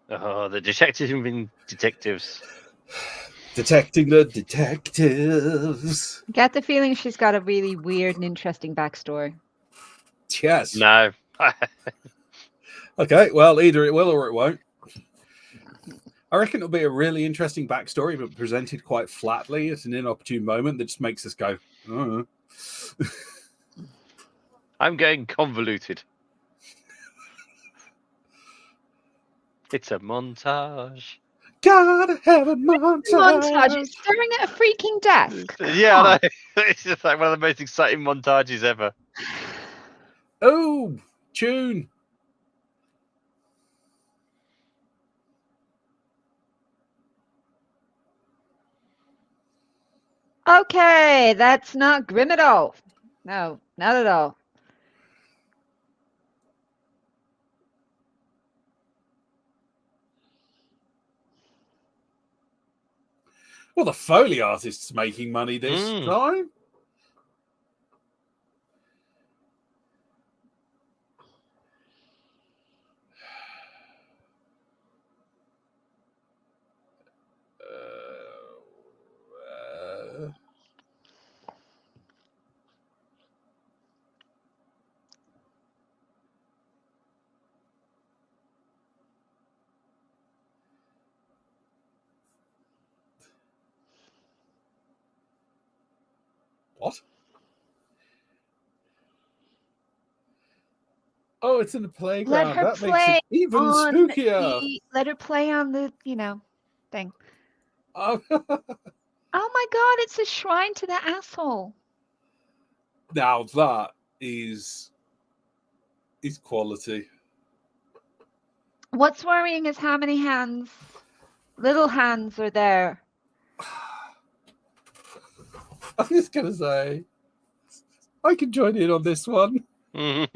Oh, the detectives. Detecting the detectives. Get the feeling she's got a really weird and interesting backstory. Yes. No. Okay, well, either it will or it won't. I reckon it'll be a really interesting backstory, but presented quite flatly at an inopportune moment that just makes us go, oh. I'm going convoluted. It's a montage. Gotta have a montage. Montage staring at a freaking desk. Yeah, I know. It's just like one of the most exciting montages ever. Oh, tune. Okay, that's not grim at all. No, not at all. Well, the Foley artist's making money this time. What? Oh, it's in the playground. Let her that play makes it even on spookier. let her play on the, thing. Oh. Oh my god, it's a shrine to the asshole. Now that is quality. What's worrying is how many little hands are there. I'm just going to say, I can join in on this one. Did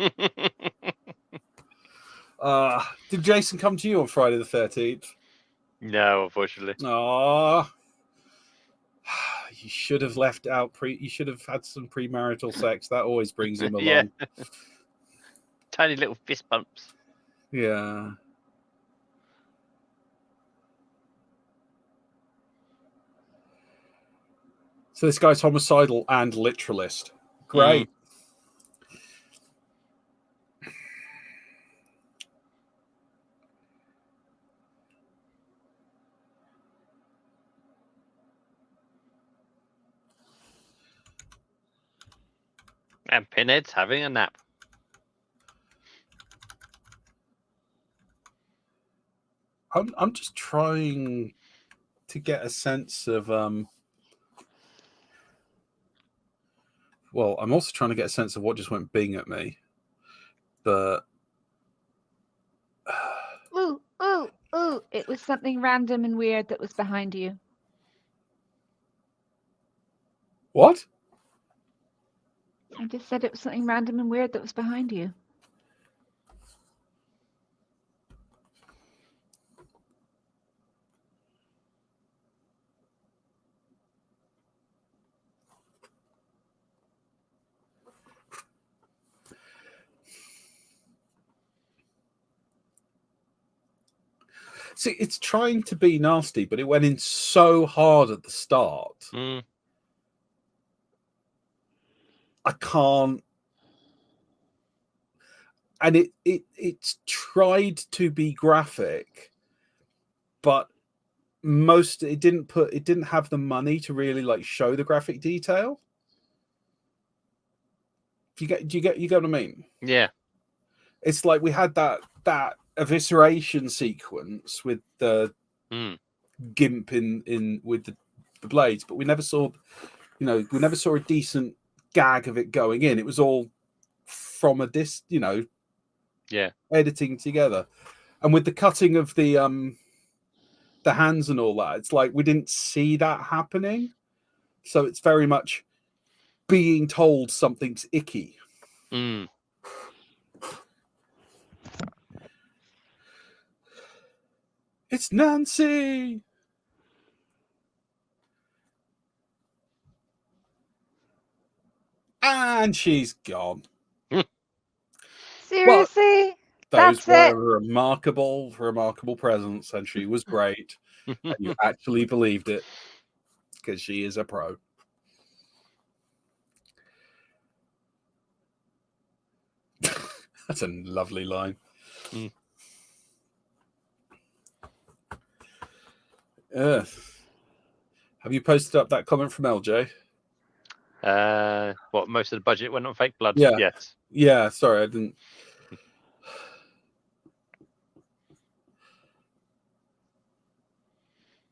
Jason come to you on Friday the 13th? No, unfortunately. Aww. You should have left out you should have had some premarital sex. That always brings him along. Yeah. Tiny little fist bumps. Yeah. So this guy's homicidal and literalist. Great. And Pinhead's having a nap. I'm just trying to get a sense of well, I'm also trying to get a sense of what just went bing at me. But Ooh, ooh, ooh. It was something random and weird that was behind you. what? I just said it was something random and weird that was behind you. See, it's trying to be nasty, but it went in so hard at the start. Mm. I can't. And it's tried to be graphic, but it didn't have the money to really like show the graphic detail. Do you get what I mean? Yeah. It's like we had that evisceration sequence with the gimp in with the blades, but we never saw a decent gag of it going in. It was all from a editing together, and with the cutting of the hands and all that, it's like we didn't see that happening. So it's very much being told something's icky. It's Nancy. And she's gone. Seriously? Those That's were it? remarkable presents, and she was great. And you actually believed it because she is a pro. That's a lovely line. Have you posted up that comment from LJ? What, most of the budget went on fake blood? Yeah. Yes. Yeah, sorry, I didn't.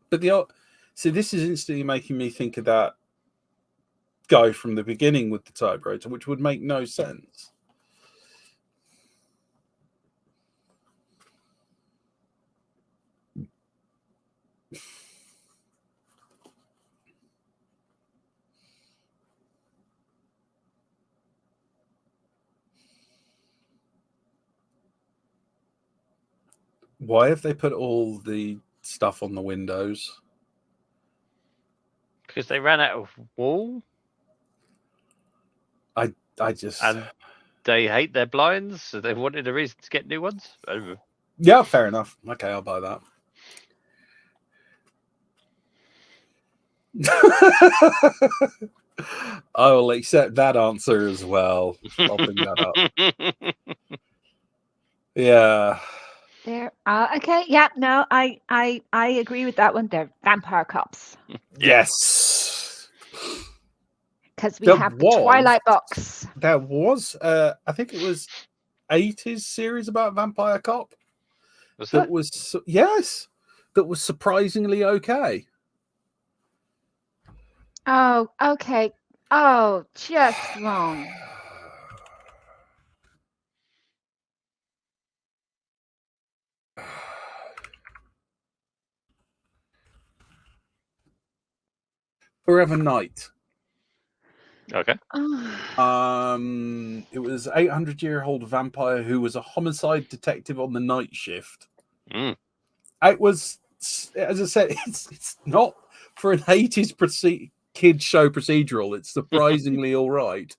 But this is instantly making me think of that guy from the beginning with the typewriter, which would make no sense. Why have they put all the stuff on the windows? Because they ran out of wool. I just... And they hate their blinds, so they wanted a reason to get new ones. Yeah, fair enough. Okay, I'll buy that. I will accept that answer as well. I'll bring that up. Yeah. There. Okay. Yeah. No, I agree with that one. They're vampire cops. Yes. Because we have the Twilight box. There was, I think it was 80s series about Vampire Cop. That was surprisingly okay. Oh, okay. Oh, just wrong. Forever Night. Okay. It was 800-year-old vampire who was a homicide detective on the night shift. It was, as I said, it's not for an 80s kid show procedural. It's surprisingly all right.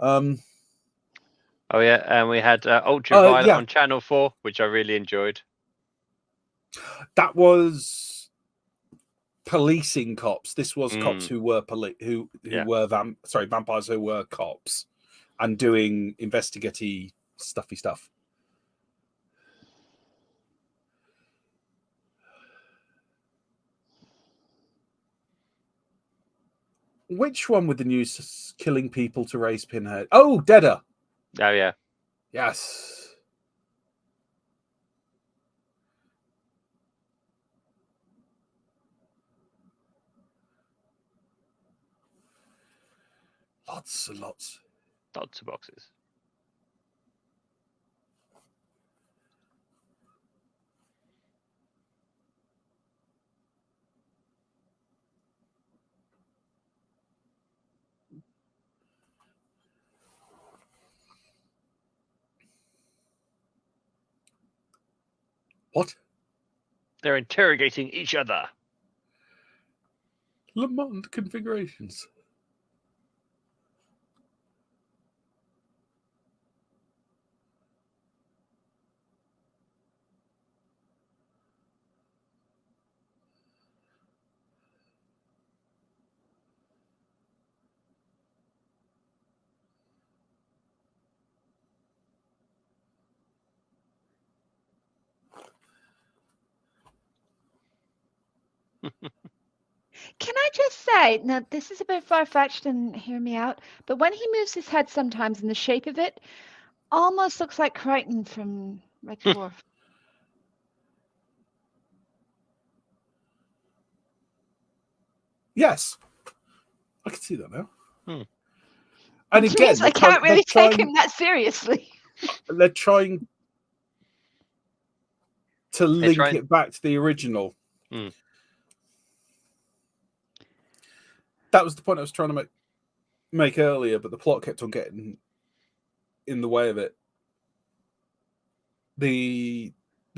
Oh yeah, and we had Ultraviolet on Channel 4, which I really enjoyed. That was policing cops. This was cops who were vampires who were cops and doing investigative stuffy stuff. Which one with the news killing people to raise Pinhead? Oh, Deader. Oh yeah. Yes. Lots and lots. Lots of boxes. What? They're interrogating each other. Lamont configurations. Can I just say, now this is a bit far-fetched and hear me out, but when he moves his head sometimes in the shape of it, almost looks like Crichton from Red Dwarf. Yes. I can see that now. And Which again, means I can't really take him that seriously. They're trying to link it back to the original. That was the point I was trying to make earlier, but the plot kept on getting in the way of it. The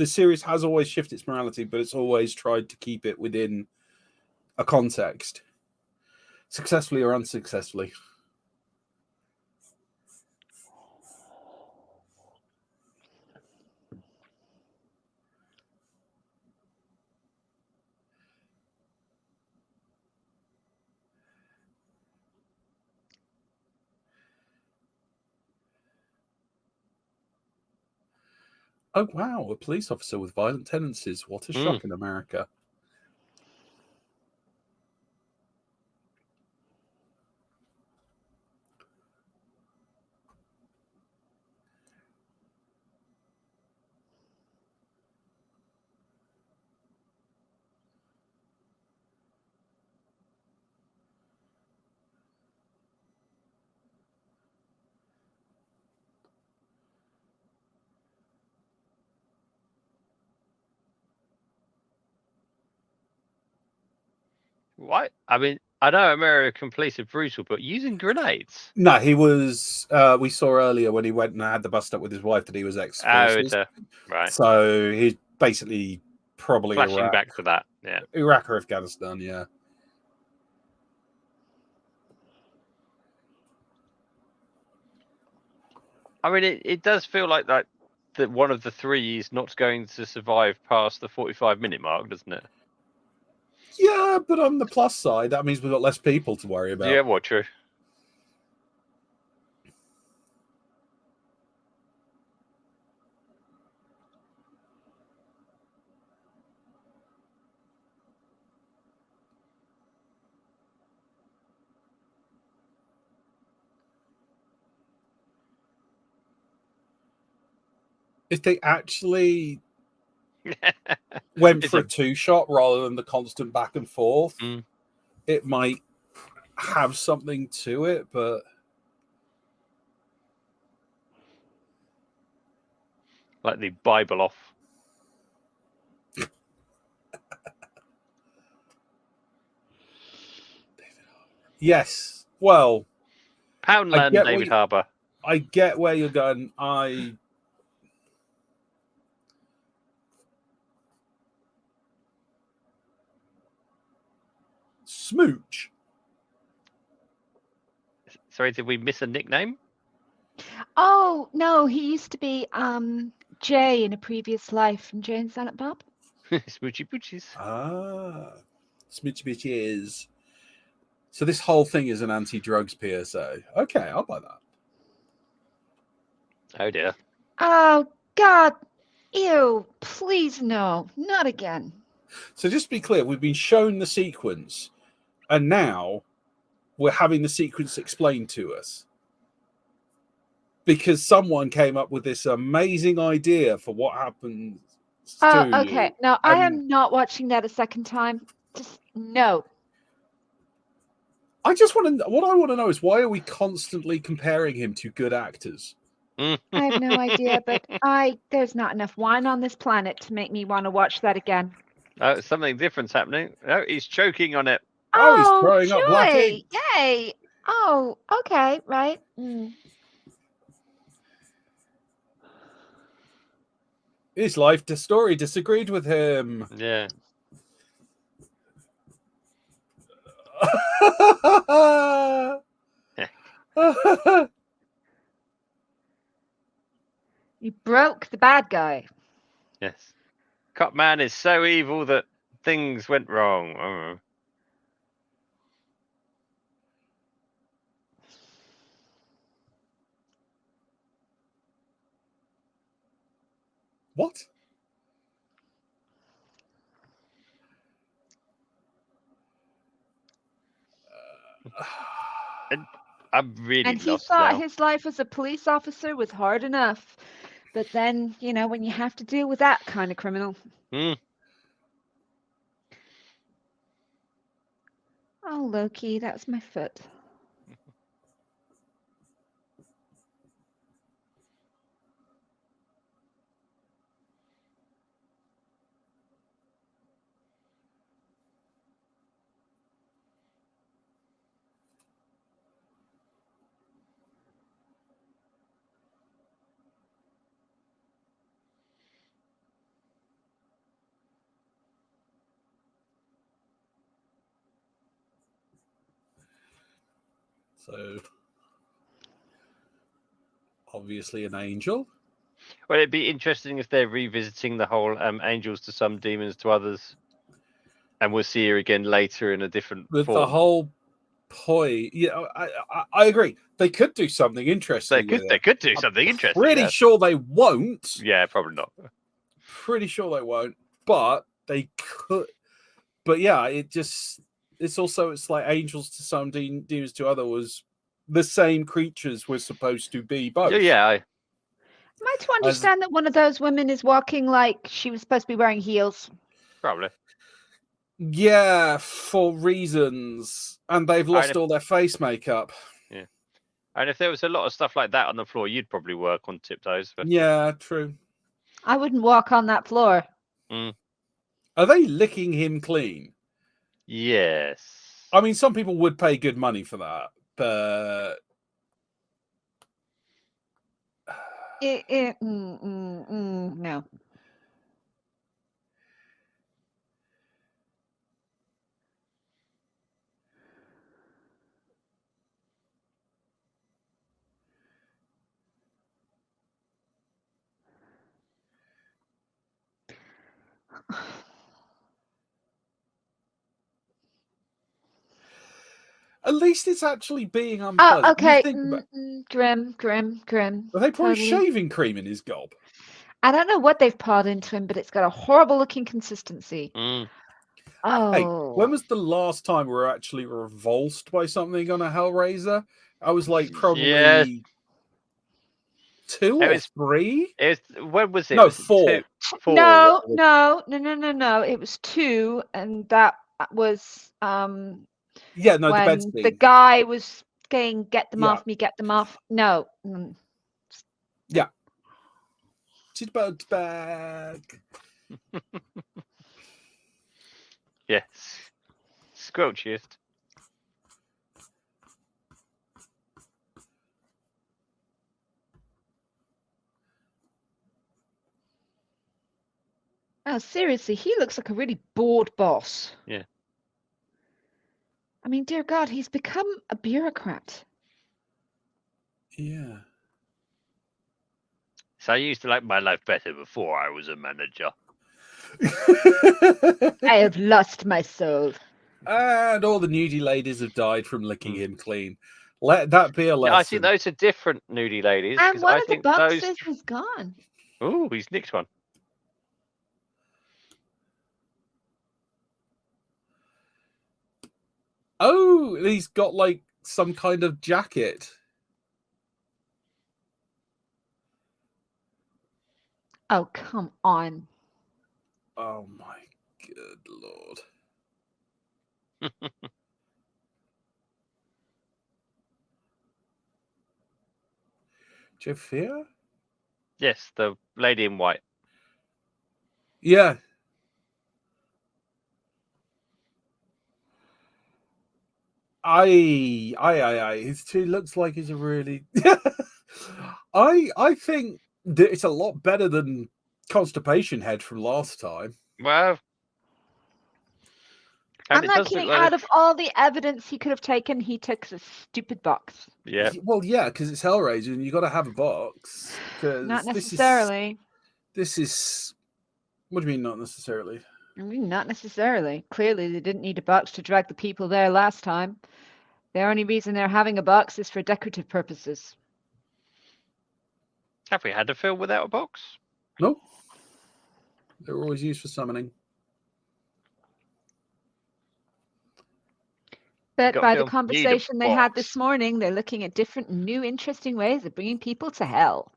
series has always shifted its morality, but it's always tried to keep it within a context, successfully or unsuccessfully. Oh, wow, a police officer with violent tendencies. What a shock in America. Why? I mean, I know American police are brutal, but using grenades? No, he was. We saw earlier when he went and had the bust up with his wife that he was ex-forces. Right. So he's basically probably flashing back to that. Yeah, Iraq or Afghanistan. Yeah. I mean, it does feel like that one of the three is not going to survive past the 45-minute mark, doesn't it? Yeah, but on the plus side, that means we've got less people to worry about. Yeah, well, true. If they actually went for a two-shot rather than the constant back and forth, it might have something to it, but like the Bible off. Yes. Well, Poundland, David Harbour. I get where you're going. Smooch. Sorry, did we miss a nickname? Oh, no, he used to be Jay in a previous life from Jay and Silent Bob. Smoochy Poochies. Ah, Smoochy Bitches. So this whole thing is an anti-drugs PSA. Okay, I'll buy that. Oh, dear. Oh, God. Ew. Please, no. Not again. So just to be clear, we've been shown the sequence, and now we're having the sequence explained to us. Because someone came up with this amazing idea for what happens to you. Okay. No, I am not watching that a second time. Just no. What I want to know is, why are we constantly comparing him to good actors? I have no idea, but there's not enough wine on this planet to make me want to watch that again. Oh, something different's happening. Oh, he's choking on it. Oh, he's throwing up black ink. Yay! Oh, okay, right. His life story disagreed with him. Yeah. You broke the bad guy. Yes. Cop Man is so evil that things went wrong. Oh. What? I'm really And he lost thought now. his life as a police officer was hard enough. But then, you know, when you have to deal with that kind of criminal. Hmm. Oh, Loki, that was my foot. So, obviously an angel. Well, it'd be interesting if they're revisiting the whole angels to some, demons to others, and we'll see her again later in a different With form. the whole point, yeah, I agree. They could do something interesting. They could do something interesting. Pretty sure they won't. Yeah, probably not. Pretty sure they won't, but they could. But yeah, it's like angels to some, demons to other was the same creatures were supposed to be both. Yeah. Am I to understand that one of those women is walking like she was supposed to be wearing heels? Probably. Yeah, for reasons. And they've lost all their face makeup. Yeah. And if there was a lot of stuff like that on the floor, you'd probably work on tiptoes. But, yeah, true. I wouldn't walk on that floor. Mm. Are they licking him clean? Yes. I mean, some people would pay good money for that, but... No. At least it's actually being unpleasant. Oh, okay. Grim. Grim. Are they pouring Totally. shaving cream in his gob? I don't know what they've poured into him, but it's got a horrible looking consistency. Mm. Oh. Hey, when was the last time we were actually revulsed by something on a Hellraiser? I was like probably 2 or 3. When was it? No, was 4. 4. No. It was 2, and that was yeah, no, when the bed scene. the guy was saying, "Get them Yeah. off me, get them off." No. Yeah. Jitterbug's back. Yes. Squelchiest. Oh, seriously, he looks like a really bored boss. Yeah. I mean, dear God, he's become a bureaucrat. Yeah. So I used to like my life better before I was a manager. I have lost my soul. And all the nudie ladies have died from licking him clean. Let that be a lesson. Yeah, I think those are different nudie ladies. And one of the think boxes is gone. Oh, he's nicked one. Oh, he's got like some kind of jacket. Oh, come on. Oh my good Lord. Jafia? Yes, the lady in white. Yeah. He looks like he's a really. I think that it's a lot better than constipation head from last time. Well, and I'm it not does look kidding. like Out of all the evidence he could have taken, he took the stupid box. yeah. Well, yeah, because it's Hellraiser, and you got to have a box. Not Because necessarily. This is. What do you mean, not necessarily? I mean, not necessarily. Clearly, they didn't need a box to drag the people there last time. The only reason they're having a box is for decorative purposes. Have we had a film without a box? Nope. They're always used for summoning. But Got by the film, need a conversation they had box. this morning, they're looking at different, new, interesting ways of bringing people to hell.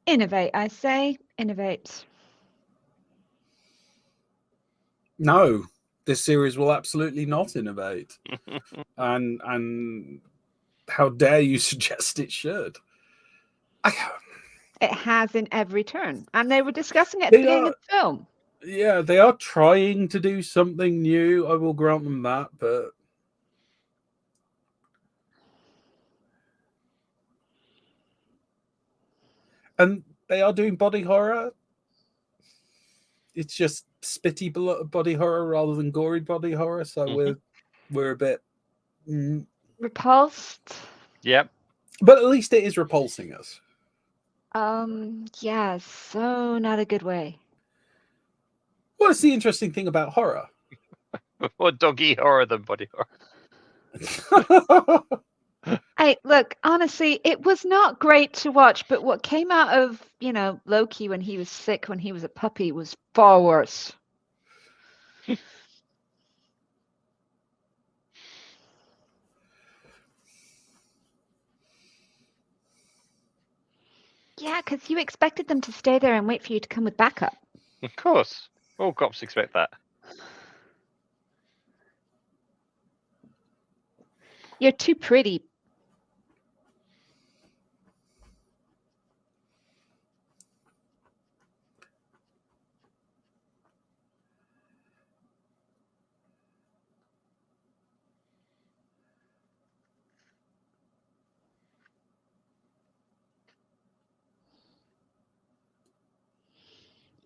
Innovate, I say. Innovate. No, this series will absolutely not innovate. and how dare you suggest it should? It has in every turn. And they were discussing it at the beginning of the film. Yeah, they are trying to do something new. I will grant them that, but and they are doing body horror. It's just spitty body horror rather than gory body horror. So we're a bit repulsed. Yep. But at least it is repulsing us. Yeah, so not a good way. What's the interesting thing about horror? More doggy horror than body horror. Hey, look, honestly, it was not great to watch, but what came out of, Loki when he was sick, when he was a puppy, was far worse. Yeah, because you expected them to stay there and wait for you to come with backup. Of course. All cops expect that. You're too pretty.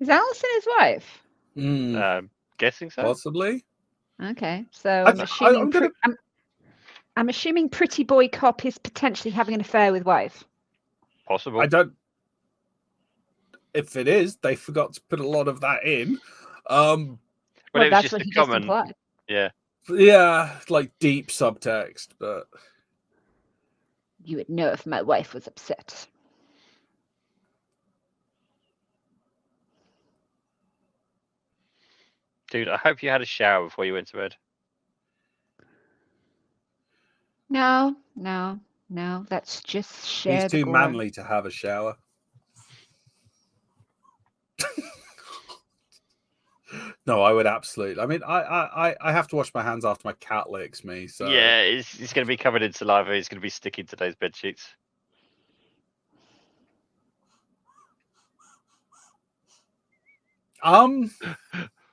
Is Alison his wife? Guessing so. Possibly. Okay, so I'm assuming pretty boy cop is potentially having an affair with wife. Possible. I don't. If it is, they forgot to put a lot of that in. Well, that's what he just implied. Yeah. Yeah, like deep subtext, but you would know if my wife was upset. Dude, I hope you had a shower before you went to bed. No. That's just shared. He's too manly to have a shower. No, I would absolutely. I mean, I have to wash my hands after my cat licks me. So yeah, it's going to be covered in saliva. It's going to be sticking to those bed sheets.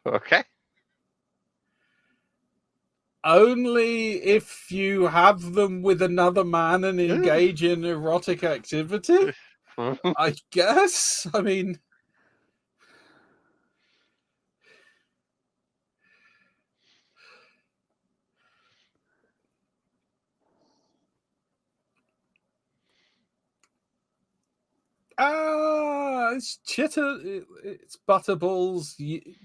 Okay. Only if you have them with another man and engage in erotic activity, I guess. I mean, it's chitter. It's Butterballs,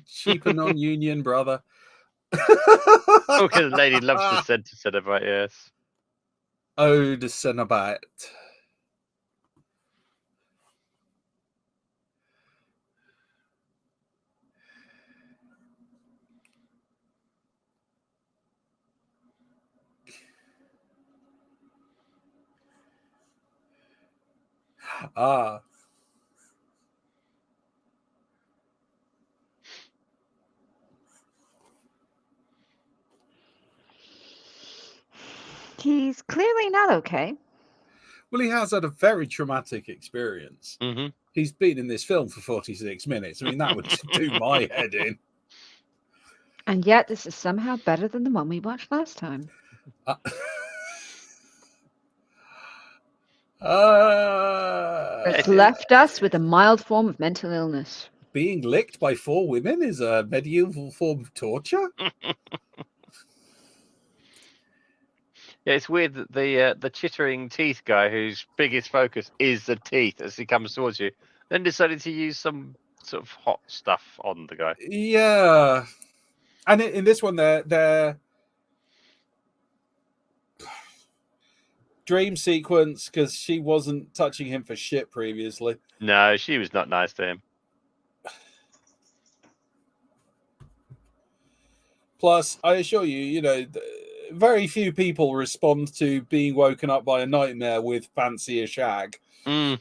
cheap and non-union brother. Oh, because the lady loves the Cenobite, yes. Oh, the Cenobite. Ah. He's clearly not okay. Well, he has had a very traumatic experience. Mm-hmm. He's been in this film for 46 minutes. I mean, that would do my head in. And yet, this is somehow better than the one we watched last time. It's left us with a mild form of mental illness. Being licked by 4 women is a medieval form of torture? Yeah, it's weird that the chittering teeth guy, whose biggest focus is the teeth as he comes towards you, then decided to use some sort of hot stuff on the guy. Yeah. And in this one, their dream sequence, because she wasn't touching him for shit previously. No, she was not nice to him. Plus, I assure you, very few people respond to being woken up by a nightmare with fancier shag. Mm.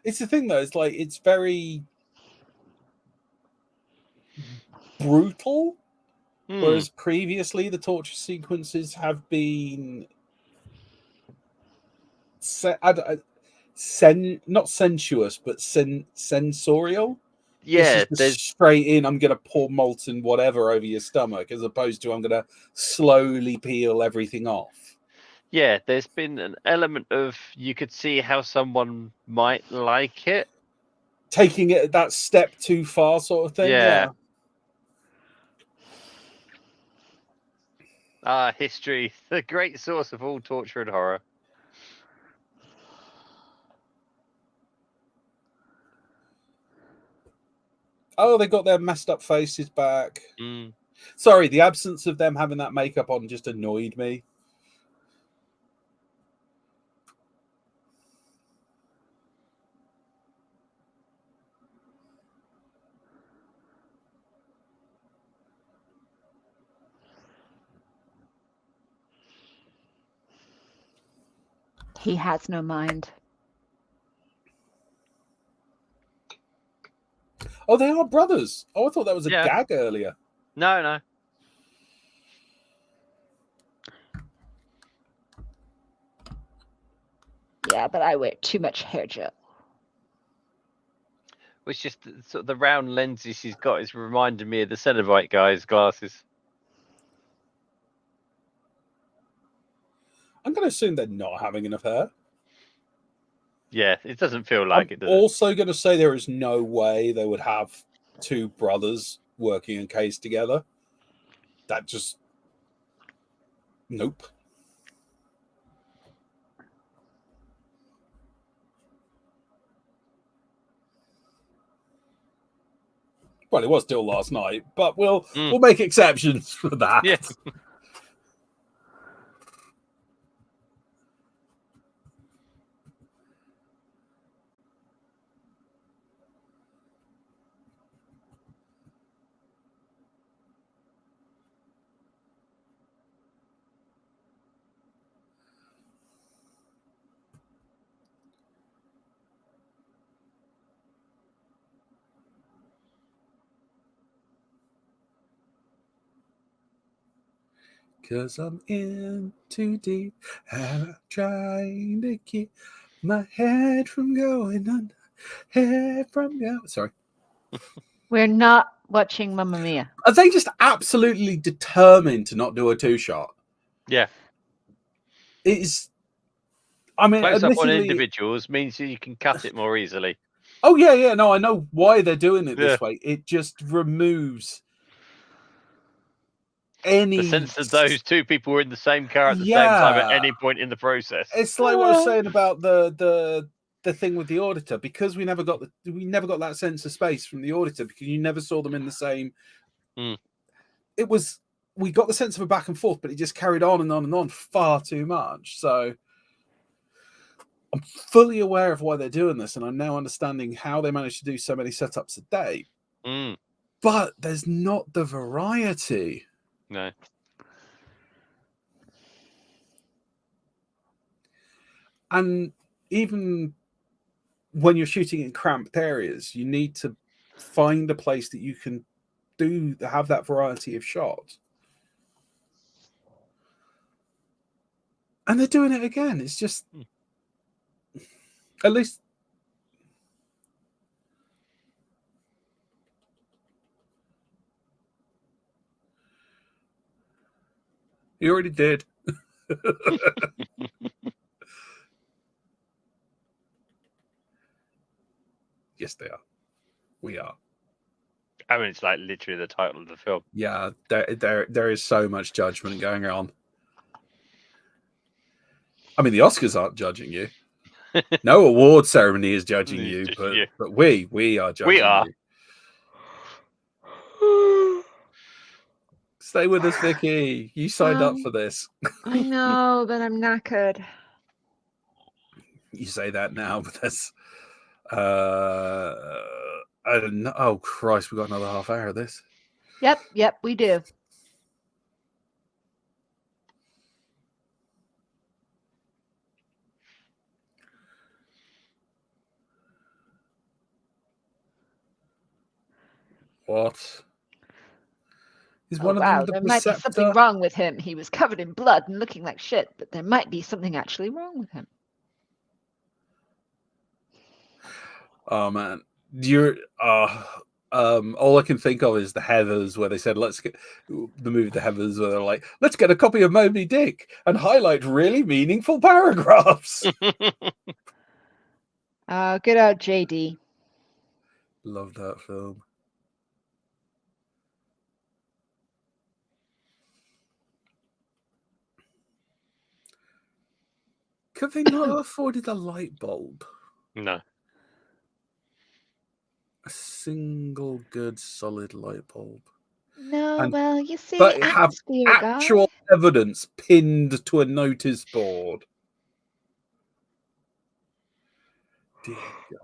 It's the thing, though. It's like, it's very brutal. Whereas previously, the torture sequences have been not sensuous, but sensorial. Yeah, this is just straight in. I'm going to pour molten whatever over your stomach, as opposed to I'm going to slowly peel everything off. Yeah, there's been an element of you could see how someone might like it. Taking it that step too far, sort of thing. Yeah. History, the great source of all torture and horror. Oh, they got their messed up faces back. Mm. Sorry, the absence of them having that makeup on just annoyed me. He has no mind. Oh, they are brothers. Oh, I thought that was a gag earlier. No. Yeah, but I wear too much hair gel. It's just sort of the round lenses he's got is reminding me of the Cenobite guy's glasses. I'm going to assume they're not having enough hair. Yeah, it doesn't feel like it, does also going to say there is no way they would have 2 brothers working in case together. That just... Nope. Well, it was still last night, but we'll make exceptions for that. Yeah. Cause I'm in too deep and I'm trying to keep my head from going under. Sorry. We're not watching Mamma Mia. Are they just absolutely determined to not do a 2-shot? Yeah. It is. I mean, close up on individuals means you can cut it more easily. Oh, yeah. No, I know why they're doing it this way. It just removes any... The sense that those 2 people were in the same car at the same time at any point in the process. It's like what I was saying about the thing with the auditor, because we never got that sense of space from the auditor, because you never saw them in the same... It was... We got the sense of a back and forth, but it just carried on and on and on far too much. So I'm fully aware of why they're doing this, and I'm now understanding how they managed to do so many setups a day. But there's not the variety. No. And even when you're shooting in cramped areas, you need to find a place that you can have that variety of shot. And they're doing it again. It's just... At least... He already did. Yes, they are. We are. I mean, it's like literally the title of the film. Yeah, there is so much judgment going on. I mean, the Oscars aren't judging you. No award ceremony is judging you, but we are judging you. Stay with us, Vicky. You signed up for this. I know, but I'm knackered. You say that now, but that's I don't know. Oh Christ, we got another half hour of this. Yep, we do. What? Is Oh one of wow, them the there might be preceptor? something wrong with him. He was covered in blood and looking like shit, but there might be something actually wrong with him. Oh man, you're all I can think of is the Heathers, where they said let's get the movie The Heathers, where they're like, let's get a copy of Moby Dick and highlight really meaningful paragraphs. Good old JD. Love that film. Could they not have afforded a light bulb? No. A single good solid light bulb. No, well, you see, But have atmosphere, actual evidence pinned to a notice board. Dear God.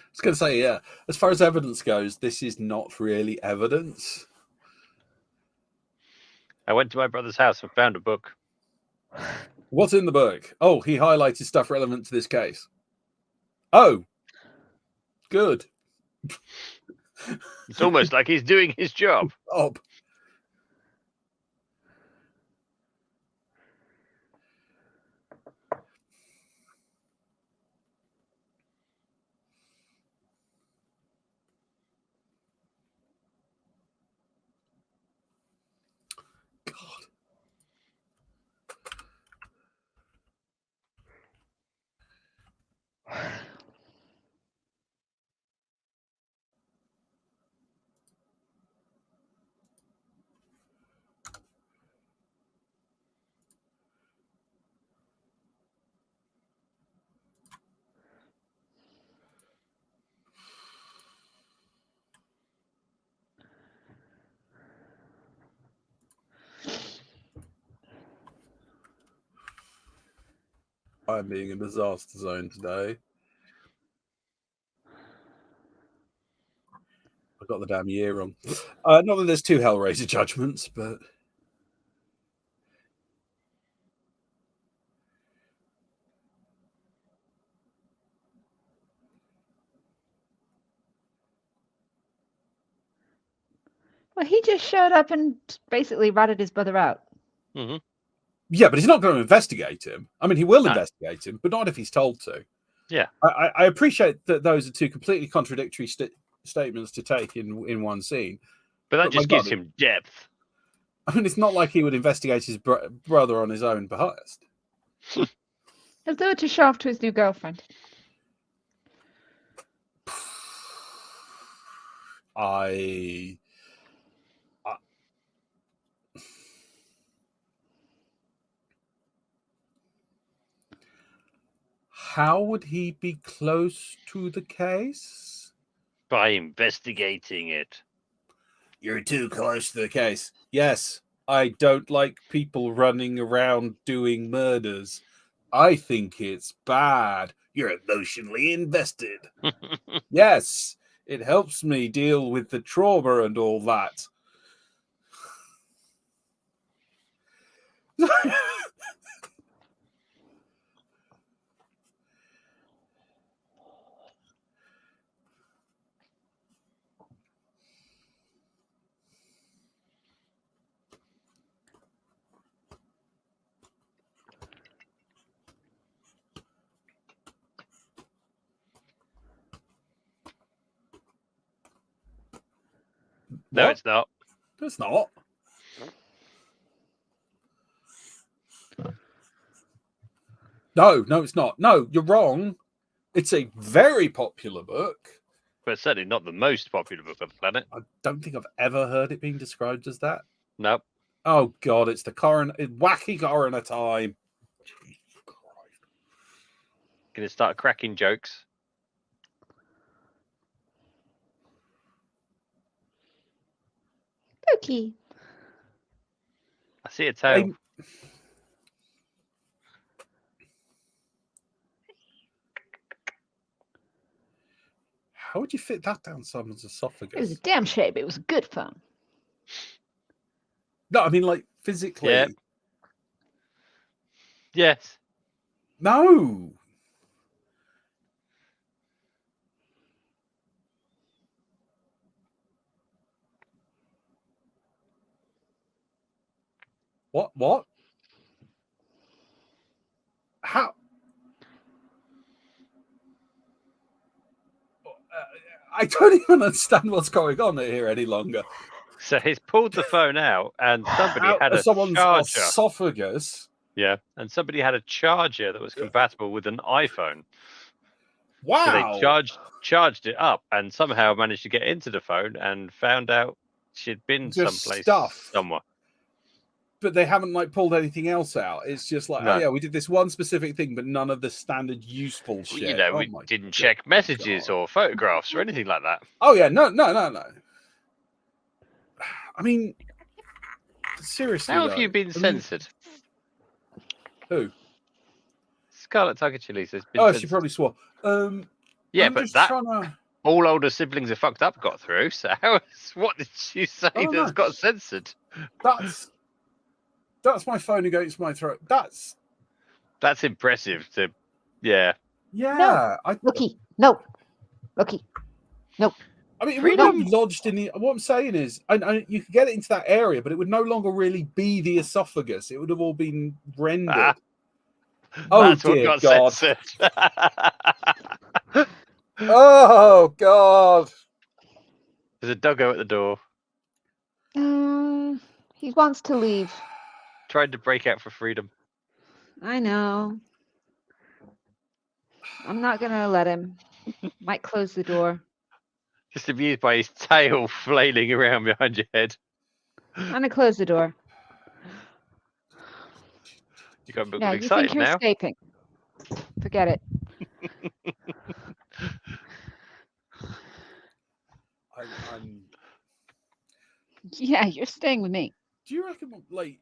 I was going to say, yeah, as far as evidence goes, this is not really evidence. I went to my brother's house and found a book. What's in the book? Oh, he highlighted stuff relevant to this case. Oh, good. It's almost like he's doing his job. Oh. God. I'm being a disaster zone today. I got the damn year wrong. Not that there's two Hellraiser judgments, but Well, he just showed up and basically ratted his brother out. Mm-hmm. yeah, but he's not going to investigate him. I mean, he will investigate him, but not if he's told to. Yeah. I appreciate that those are two completely contradictory statements to take in one scene. But that just gives him depth. I mean, it's not like he would investigate his brother on his own behest. He'll do it to show off to his new girlfriend. How would he be close to the case? By investigating it. You're too close to the case. Yes, I don't like people running around doing murders. I think it's bad. You're emotionally invested. Yes, it helps me deal with the trauma and all that. No, What? it's not. No, it's not. No, it's not. No, you're wrong. It's a very popular book. But certainly not the most popular book on the planet. I don't think I've ever heard it being described as that. Nope. Oh God, it's the wacky coroner time. Gonna start cracking jokes. Pokey. I see a tail. How would you fit that down someone's esophagus? It was a damn shame. It was good fun. No, I mean like physically. Yeah. Yes. No. What? How? I don't even understand what's going on here any longer. So he's pulled the phone out, and somebody had a someone's charger. Esophagus. Yeah, and somebody had a charger that was compatible with an iPhone. Wow! So they charged it up, and somehow managed to get into the phone, and found out she'd been Just someplace stuff. somewhere. But they haven't like pulled anything else out. It's just like, No. oh yeah, we did this one specific thing, but none of the standard useful shit. You know, we didn't check messages or photographs or anything like that. Oh yeah, no. I mean, seriously. How have you been censored? Who? Scarlet Tiger Chili's has been Oh, censored. she probably swore. Yeah, I'm but just that trying to... all older siblings are fucked up got through. So what did you say that's got censored? That's my phone against my throat. That's impressive. Yeah. No. Lucky. No. Lucky. No. I mean, it would be lodged in the... What I'm saying is, you could get it into that area, but it would no longer really be the esophagus. It would have all been rendered. Oh, that's dear what got censored. Oh, God. There's a doggo at the door. He wants to leave. Tried to break out for freedom. I know. I'm not going to let him. Might close the door. Just amused by his tail flailing around behind your head. I'm going to close the door. You got a bit Yeah, excited you think you're now. escaping. Forget it. Yeah, you're staying with me. Do you reckon, like,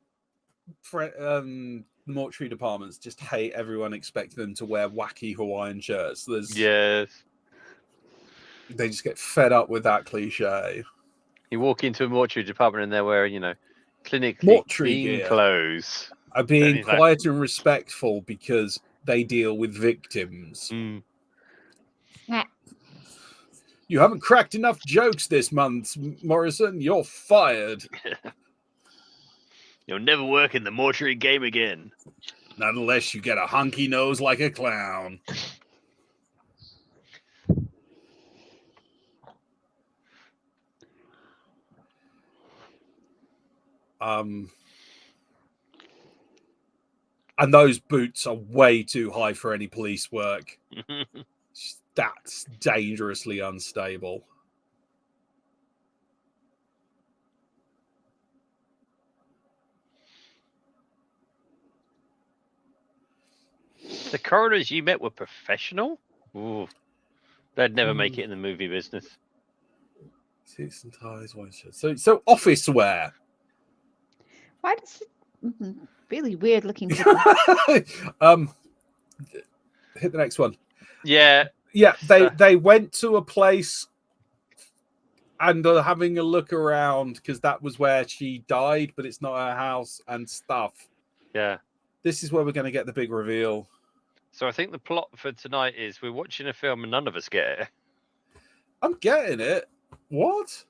the mortuary departments just hate everyone expecting them to wear wacky Hawaiian shirts? Yes. They just get fed up with that cliche. You walk into a mortuary department and they're wearing, clinically mortuary clean gear. Clothes. Are being quiet and respectful because they deal with victims. Nah. You haven't cracked enough jokes this month, Morrison. You're fired. You'll never work in the mortuary game again. Not unless you get a hunky nose like a clown. And those boots are way too high for any police work. That's dangerously unstable. The coroners you met were professional? Ooh. They'd never make it in the movie business. Suits and ties, white shirts. So office wear. Why does it... really weird looking Hit the next one. Yeah. Yeah, they went to a place and are having a look around because that was where she died, but it's not her house and stuff. Yeah. This is where we're going to get the big reveal. So I think the plot for tonight is we're watching a film and none of us get it. I'm getting it. What?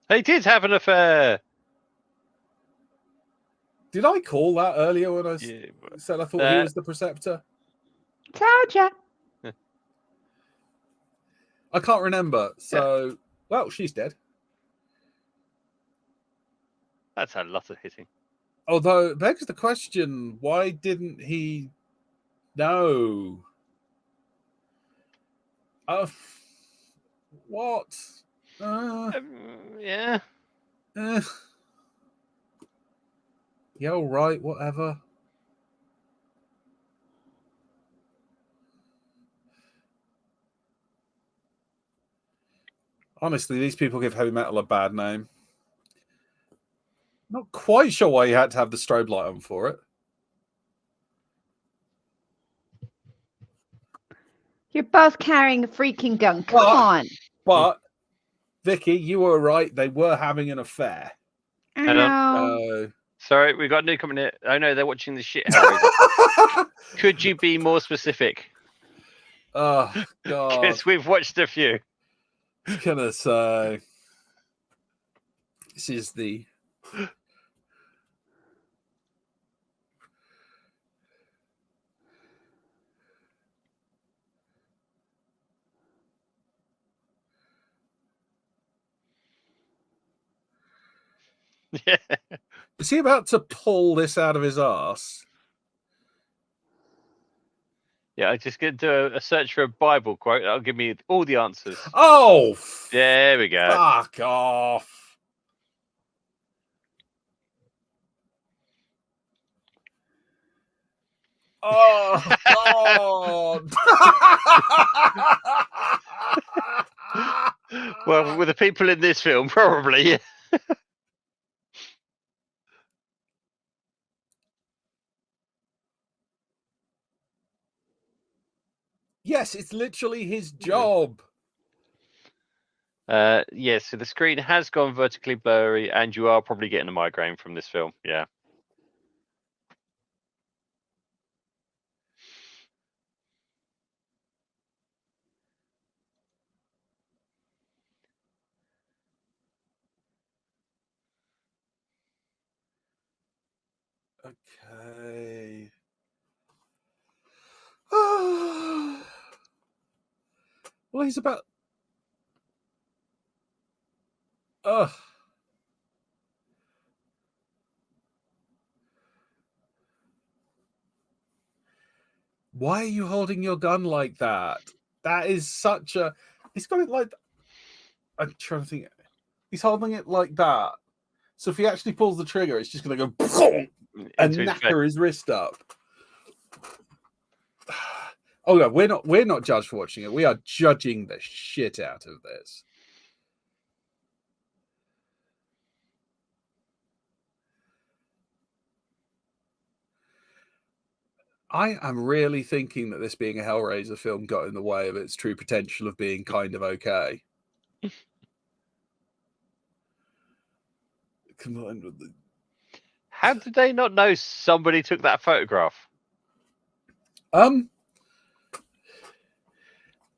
They did have an affair. Did I call that earlier when I said I thought he was the preceptor? Told ya. I can't remember. So, well, she's dead. That's a lot of hitting. Although, it begs the question, why didn't he know? What? Yeah. Yeah, all right, whatever. Honestly, these people give heavy metal a bad name. Not quite sure why you had to have the strobe light on for it. You're both carrying a freaking gun. Come on. But, Vicky, you were right. They were having an affair. I know. Sorry, we got a new comment here. Oh no, they're watching the shit Hellraiser. Could you be more specific? Oh, God. Because we've watched a few. I was going to say, this is the... Yeah. Is he about to pull this out of his ass? Yeah, I just get to a search for a Bible quote. That'll give me all the answers. Oh! There we go. Fuck off. Oh, God. Well, with the people in this film, probably. Yes, it's literally his job. Yes, so the screen has gone vertically blurry, and you are probably getting a migraine from this film. Yeah. Okay. Well, he's about... Ugh. Why are you holding your gun like that? That is such a... He's got it like... I'm trying to think. He's holding it like that. So if he actually pulls the trigger, it's just going to go and knacker his wrist up. Oh no, we're not judged for watching it. We are judging the shit out of this. I am really thinking that this being a Hellraiser film got in the way of its true potential of being kind of okay. Combined with the... How did they not know somebody took that photograph?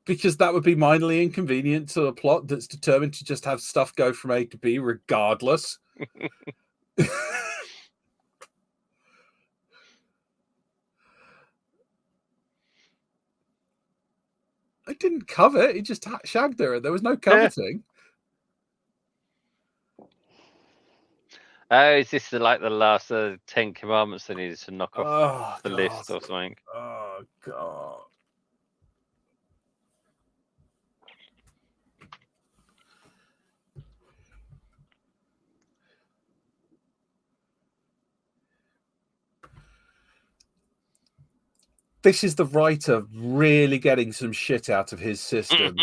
Because that would be minorly inconvenient to a plot that's determined to just have stuff go from A to B regardless. I didn't covet. He just shagged her. There was no coveting. Oh, is this like the last 10 commandments they needed to knock off the list or something? Oh, God. This is the writer really getting some shit out of his system.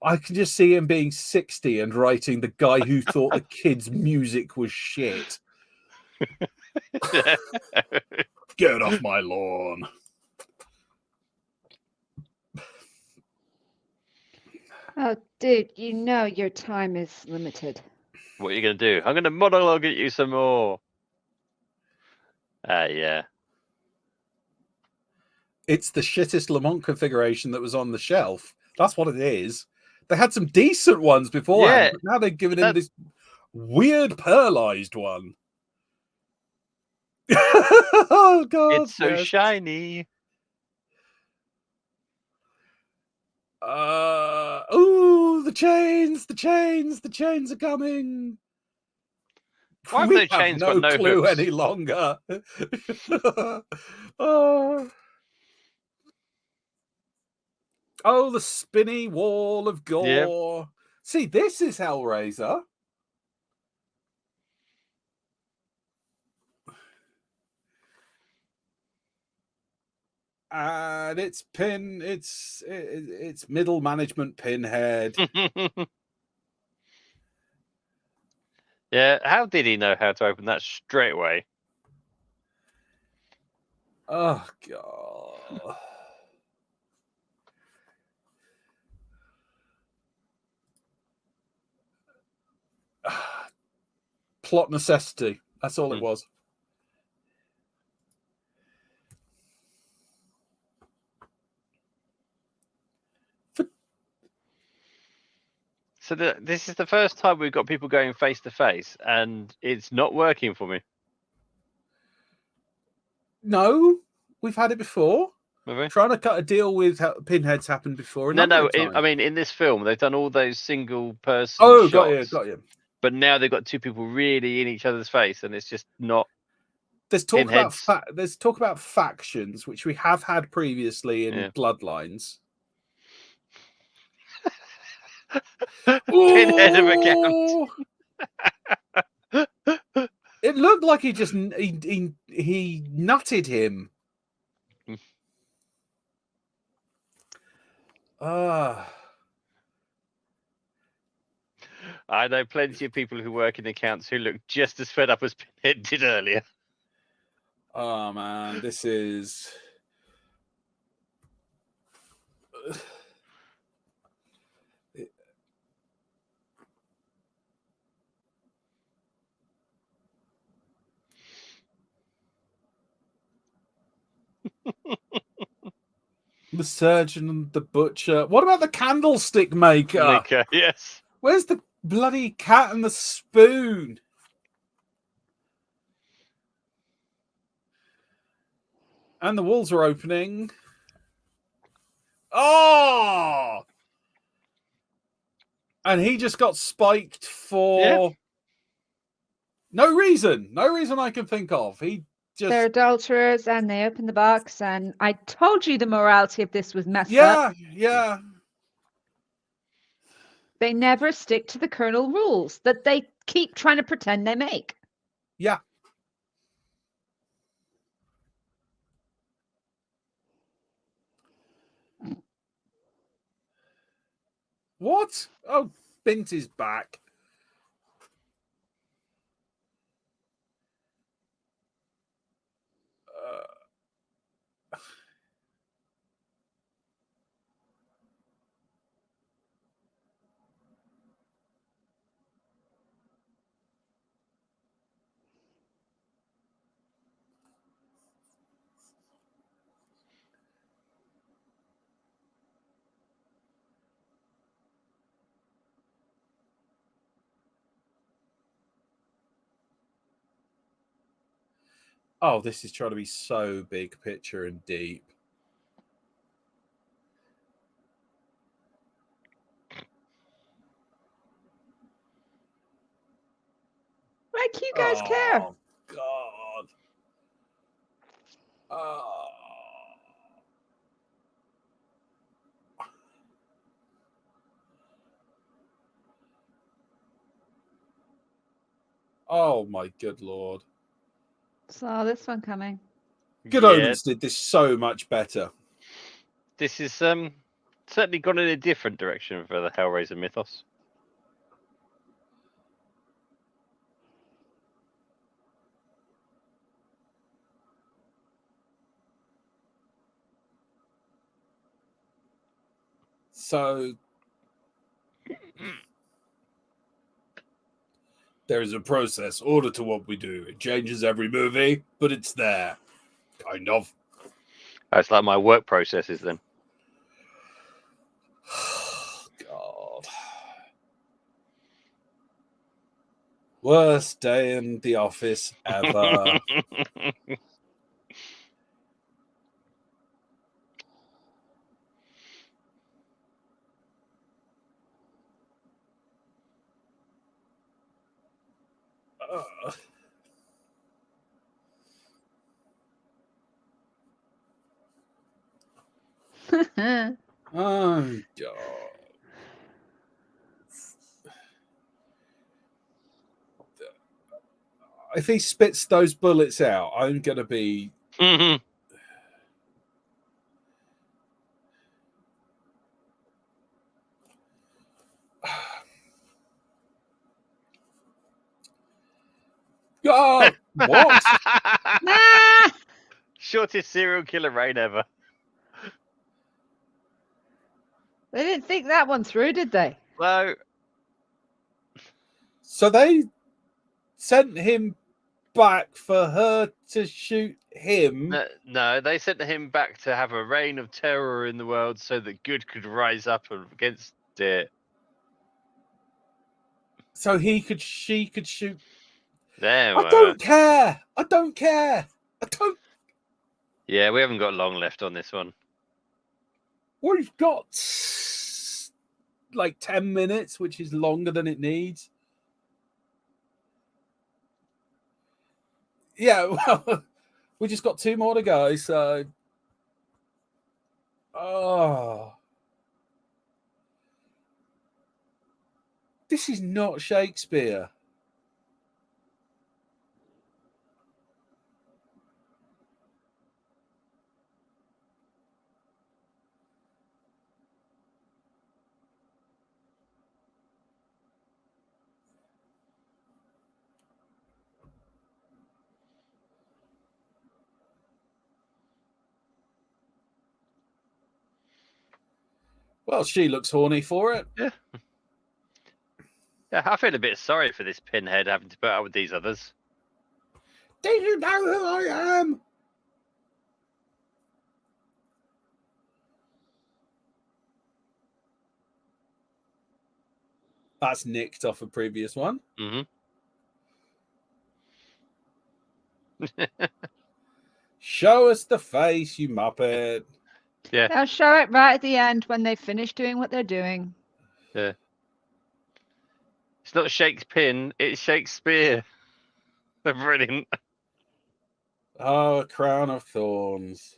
I can just see him being 60 and writing the guy who thought the kids' music was shit. Get off my lawn. Oh, dude, you know your time is limited. What are you going to do? I'm going to monologue at you some more. Yeah. It's the shittest Lamont configuration that was on the shelf. That's what it is. They had some decent ones beforehand, but now they've given him this weird pearlized one. Oh, God. It's so shiny. Oh, the chains are coming. Why have We those have chains no got no clue hooks? any longer. Oh, the spinny wall of gore. Yep. See, this is Hellraiser. And it's middle management Pinhead. Yeah, how did he know how to open that straight away? Oh god. Plot necessity. That's all it was. So this is the first time we've got people going face to face, and it's not working for me. No, we've had it before. Have Trying to cut a deal with Pinhead's happened before. No. I mean, in this film, they've done all those single person shots. Got you. But now they've got two people really in each other's face, and it's just not. There's talk about factions, which we have had previously in Bloodlines. Pinhead of account. It looked like he nutted him. I know plenty of people who work in accounts who look just as fed up as Pinhead did earlier. Oh man, this is. The surgeon and the butcher. What about the candlestick maker? Yes. Where's the bloody cat and the spoon? And the walls are opening. Oh! And he just got spiked for no reason. No reason I can think of. They're adulterers, and they open the box, and I told you the morality of this was messed up. Yeah. They never stick to the kernel rules that they keep trying to pretend they make. Yeah. What? Oh, Bint is back. Oh, this is trying to be so big picture and deep. Like you guys care. Oh, God. Oh, my good Lord. Saw this one coming. Good Omens did this so much better. This is certainly gone in a different direction for the Hellraiser mythos. So there is a process, order to what we do. It changes every movie, but it's there. Kind of. It's like my work processes then. God. Worst day in the office ever. Oh, God. If he spits those bullets out, I'm going to be... Oh, what? Ah! Shortest serial killer reign ever. They didn't think that one through, did they? Well, So they sent him back for her to shoot him. no, they sent him back to have a reign of terror in the world so that good could rise up against it. So she could shoot. There. I don't care. I don't care. I don't. Yeah, we haven't got long left on this one. We've got like 10 minutes, which is longer than it needs. Yeah, well, we just got 2 more to go, so... Oh. This is not Shakespeare. Well, she looks horny for it. Yeah. Yeah, I feel a bit sorry for this pinhead having to put up with these others. Do you know who I am? That's nicked off a previous one. Show us the face, you muppet. Yeah. They'll show it right at the end when they finish doing what they're doing. Yeah. It's not Shakespeare, it's Shakespeare. They're brilliant. Oh, a crown of thorns.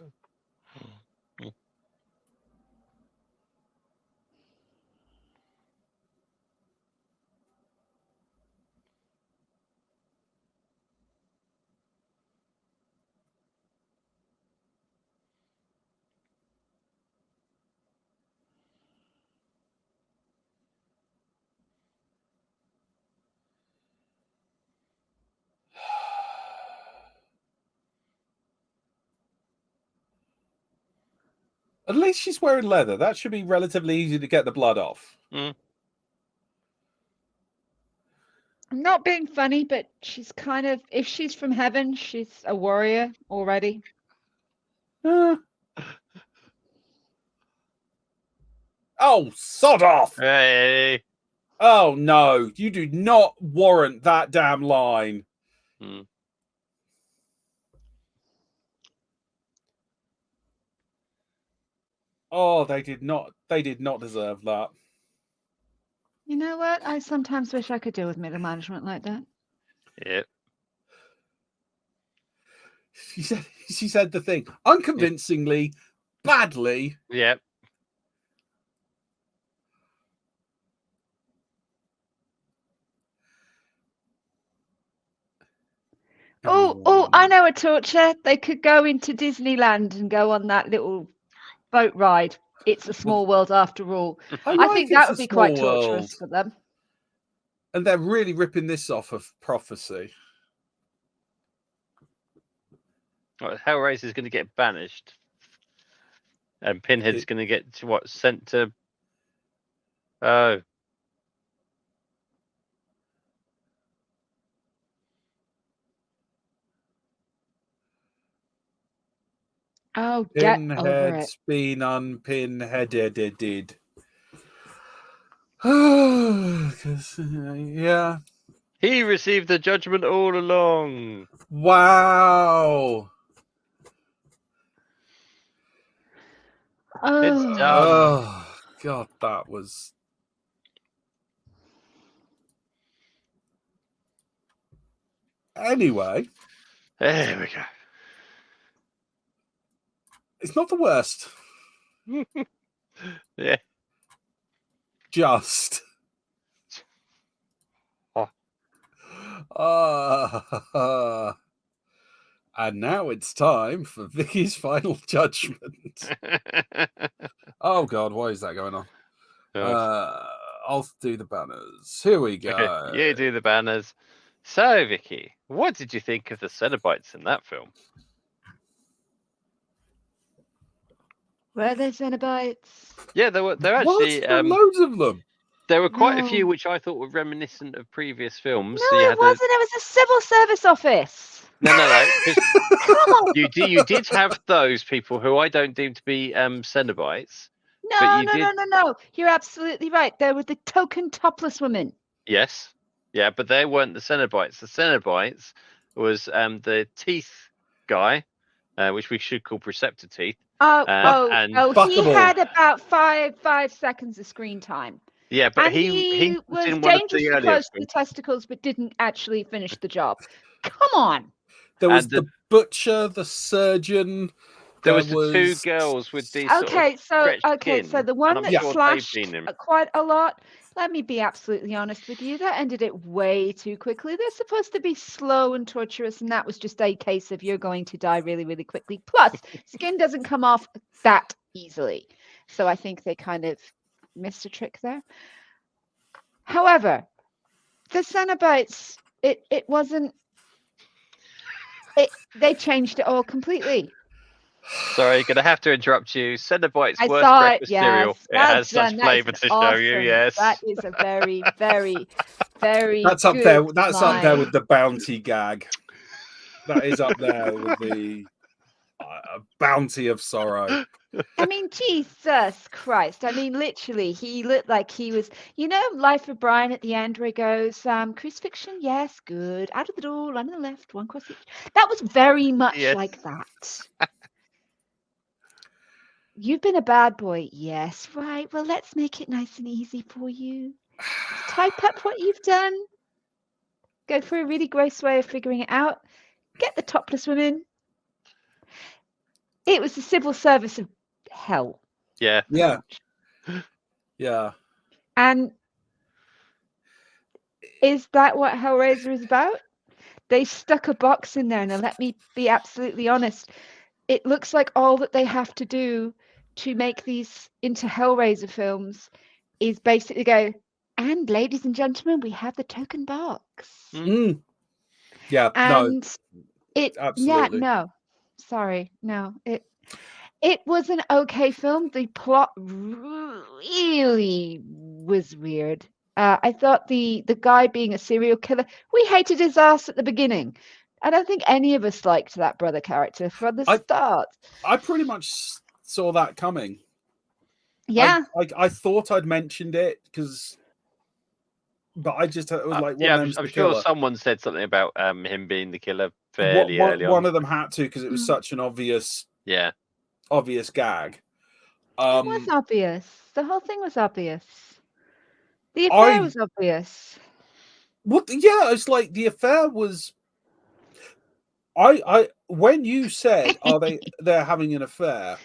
At least she's wearing leather. That should be relatively easy to get the blood off. Mm. I'm not being funny, but she's kind of, if she's from heaven, she's a warrior already. Oh, sod off! Hey. Oh, no. You do not warrant that damn line. Mm. Oh, they did not deserve that. You know what? I sometimes wish I could deal with middle management like that. Yep. She said the thing unconvincingly, badly. Yep. Oh, I know a torture. They could go into Disneyland and go on that little boat ride. It's a small world after all. I think that would be quite torturous for them. And they're really ripping this off of Prophecy. Hellraiser is going to get banished. And Pinhead's going to get sent to... Oh. Oh, get over Pinhead's it. been unpinheaded. Yeah. He received the judgment all along. Wow. It's done. Oh, God, that was... Anyway, There we go. it's not the worst. Yeah. Just. Oh. And now it's time for Vicky's final judgment. Oh God, why is that going on? I'll do the banners. Here we go. Okay, you do the banners. So, Vicky, what did you think of the Cenobites in that film? Were there Cenobites? Yeah, they're What? actually There are loads of them. there were quite a No. few which I thought were reminiscent of previous films. No, So you it had wasn't. It was a civil service office. No. 'Cause Come on. you did have those people who I don't deem to be Cenobites. No, you no, did- no, no, no. You're absolutely right. There were the token topless women. Yes, yeah, but they weren't the Cenobites. The Cenobites was the teeth guy, which we should call Preceptor Teeth. Oh, and he Fuckable. had about five seconds of screen time. Yeah, but And he was in one of the dangerously earlier close to the films. testicles, but didn't actually finish the job. Come on. There was And the butcher, the surgeon. There was the two girls with these. sort of stretched So chin, the and one I'm that sure they've slashed seen him. quite a lot. Let me be absolutely honest with you. That ended it way too quickly. They're supposed to be slow and torturous, and that was just a case of you're going to die really, really quickly. Plus, skin doesn't come off that easily. So I think they kind of missed a trick there. However, the Cenobites, it wasn't. They changed it all completely. Sorry, gonna have to interrupt you. Cenobites I worst saw breakfast it. cereal. Yes, It has such flavour to show you. Yes, That is a very, very, very. That's up good there. That's up there line. with the bounty gag. That is up there with the bounty of sorrow. I mean, Jesus Christ. I mean, literally, he looked like he was, Life of Brian at the end where he goes, crucifixion, yes, good. Out of the door, line on the left, one cross each. That was very much Yes. like that. You've been a bad boy. Yes, right. Well, let's make it nice and easy for you. Type up what you've done. Go for a really gross way of figuring it out. Get the topless women. It was the civil service of hell. yeah. Yeah. Yeah. And is that what Hellraiser is about? They stuck a box in there, and let me be absolutely honest. It looks like all that they have to do to make these into Hellraiser films is basically go, and ladies and gentlemen, we have the token box. Mm. Yeah. And no. Absolutely. Sorry, no. It was an okay film. The plot really was weird. I thought the guy being a serial killer, we hated his ass at the beginning. I don't think any of us liked that brother character from the start. I pretty much saw that coming. Yeah. I thought I'd mentioned it but I just it was like I'm sure someone said something about him being the killer fairly early on. One of them had to because it was such an obvious gag. It was obvious. The whole thing was obvious. The affair was obvious. Yeah, it's like the affair was. When you said they're having an affair,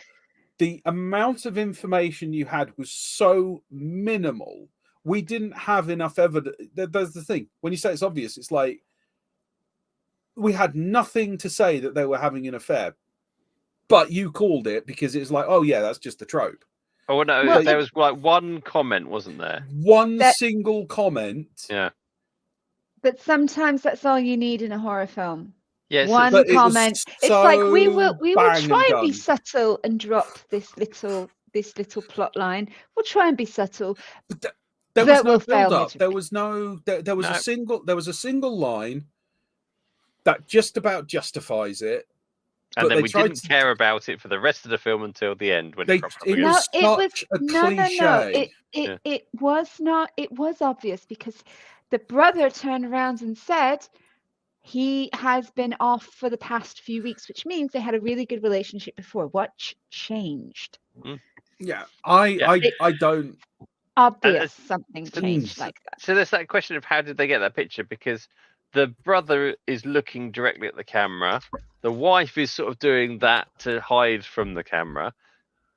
the amount of information you had was so minimal. We didn't have enough evidence. There's the thing. When you say it's obvious, it's like we had nothing to say that they were having an affair, but you called it because it's like, oh yeah, that's just the trope. Oh no, there was like one comment, wasn't there? One single comment. Yeah. But sometimes that's all you need in a horror film. Yes. One comment. It's like we will try and be subtle and drop this little plot line. We'll try and be subtle. But there was no build up. There was no. There was a single line that just about justifies it. And then we didn't care about it for the rest of the film until the end when it was such a cliche. It was not. It was obvious because the brother turned around and said he has been off for the past few weeks, which means they had a really good relationship before. What changed? Yeah, I don't. Obvious something changed like that. So there's that question of how did they get that picture? Because the brother is looking directly at the camera. The wife is sort of doing that to hide from the camera.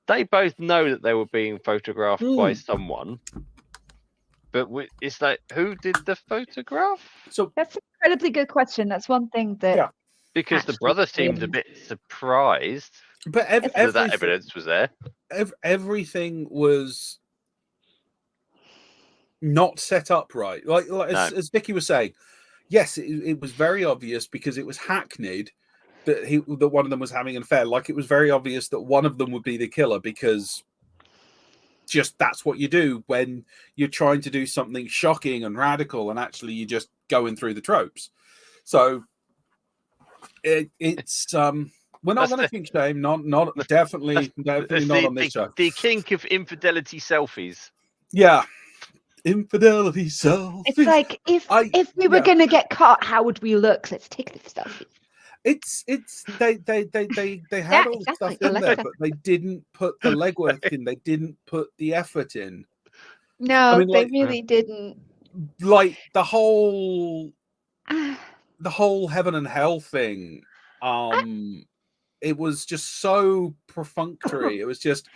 They both know that they were being photographed by someone. But it's like, who did the photograph? So That's an incredibly good question. That's one thing that because the brother seemed a bit surprised but that evidence was there. Everything was not set up right. Like No. as Vicky was saying, yes, it was very obvious because it was hackneyed that one of them was having an affair. Like it was very obvious that one of them would be the killer because just that's what you do when you're trying to do something shocking and radical, and actually you're just going through the tropes. So it's we're not going to think shame. Not definitely not on this show. The kink of infidelity selfies. Yeah. Infidelity selfies. It's like if we were going to get caught, how would we look? Let's take the selfie. It's they had all the stuff in there, but they didn't put the legwork in. They didn't put the effort in. No, I mean, they really didn't. Like the whole heaven and hell thing. It was just so perfunctory. It was just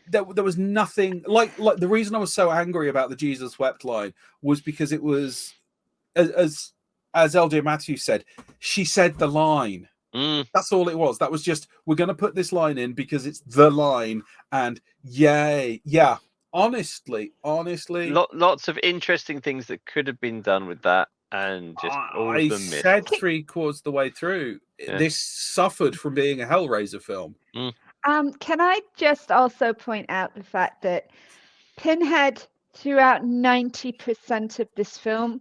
there was nothing like the reason I was so angry about the Jesus wept line was because it was as LJ Matthews said, she said the line. That's all it was. That was just, we're going to put this line in because it's the line. And yay. Yeah. Honestly. Lots of interesting things that could have been done with that. And just all of them missed. I said 3/4 the way through. Yeah. This suffered from being a Hellraiser film. Can I just also point out the fact that Pinhead, throughout 90% of this film,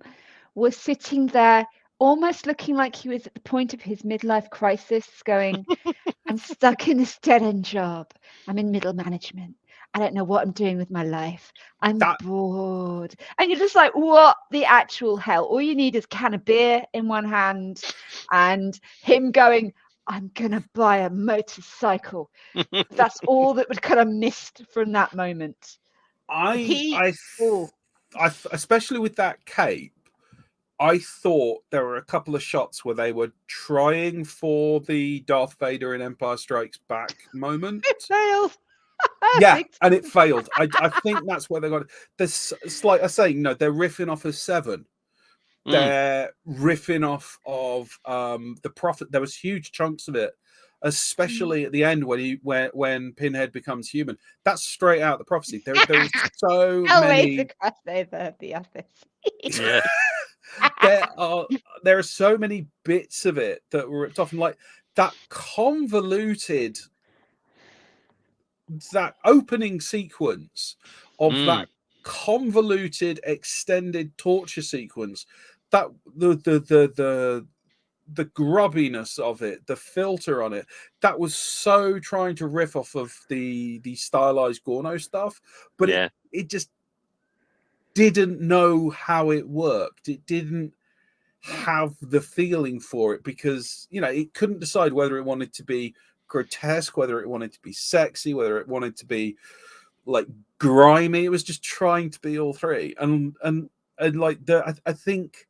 was sitting there almost looking like he was at the point of his midlife crisis, going, I'm stuck in this dead-end job. I'm in middle management. I don't know what I'm doing with my life. I'm bored. And you're just like, what the actual hell? All you need is a can of beer in one hand and him going, I'm going to buy a motorcycle. That's all that would kind of missed from that moment. I especially with that cape, I thought there were a couple of shots where they were trying for the Darth Vader in Empire Strikes Back moment. It failed. Yeah, and it failed. I think that's where they got it. It's like I say, they're riffing off of Seven. They're riffing off of the Prophet. There was huge chunks of it, especially at the end when Pinhead becomes human. That's straight out the prophecy. There was so many. Crossover of the Office. Yeah. There are so many bits of it that were ripped off, and like that convoluted, that opening sequence of that convoluted extended torture sequence, that the grubbiness of it, the filter on it, that was so trying to riff off of the stylized Gorno stuff, but it just didn't know how it worked. It didn't have the feeling for it because it couldn't decide whether it wanted to be grotesque, whether it wanted to be sexy, whether it wanted to be like grimy. It was just trying to be all three, and like I think,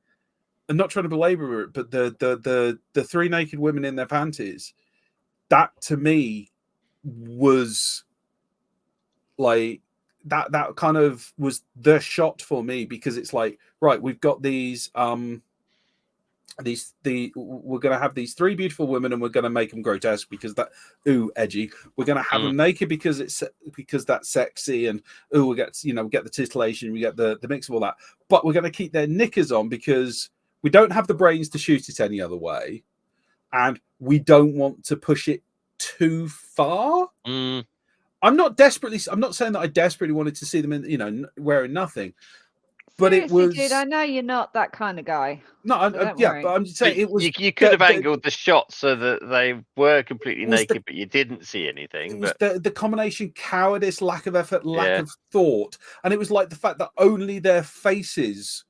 I'm not trying to belabor it, but the three naked women in their panties, that to me was like that kind of was the shot for me, because it's like, right, we've got these we're going to have these three beautiful women and we're going to make them grotesque because that edgy. We're going to have them naked because that's sexy, and we get the titillation, we get the mix of all that, but we're going to keep their knickers on because we don't have the brains to shoot it any other way, and we don't want to push it too far. I'm not saying that I desperately wanted to see them in, wearing nothing, but seriously, it was. Dude, I know you're not that kind of guy. No, but I'm just saying it was. You could have angled the shot so that they were completely naked, but you didn't see anything. It was the combination cowardice, lack of effort, lack of thought, and it was like the fact that only their faces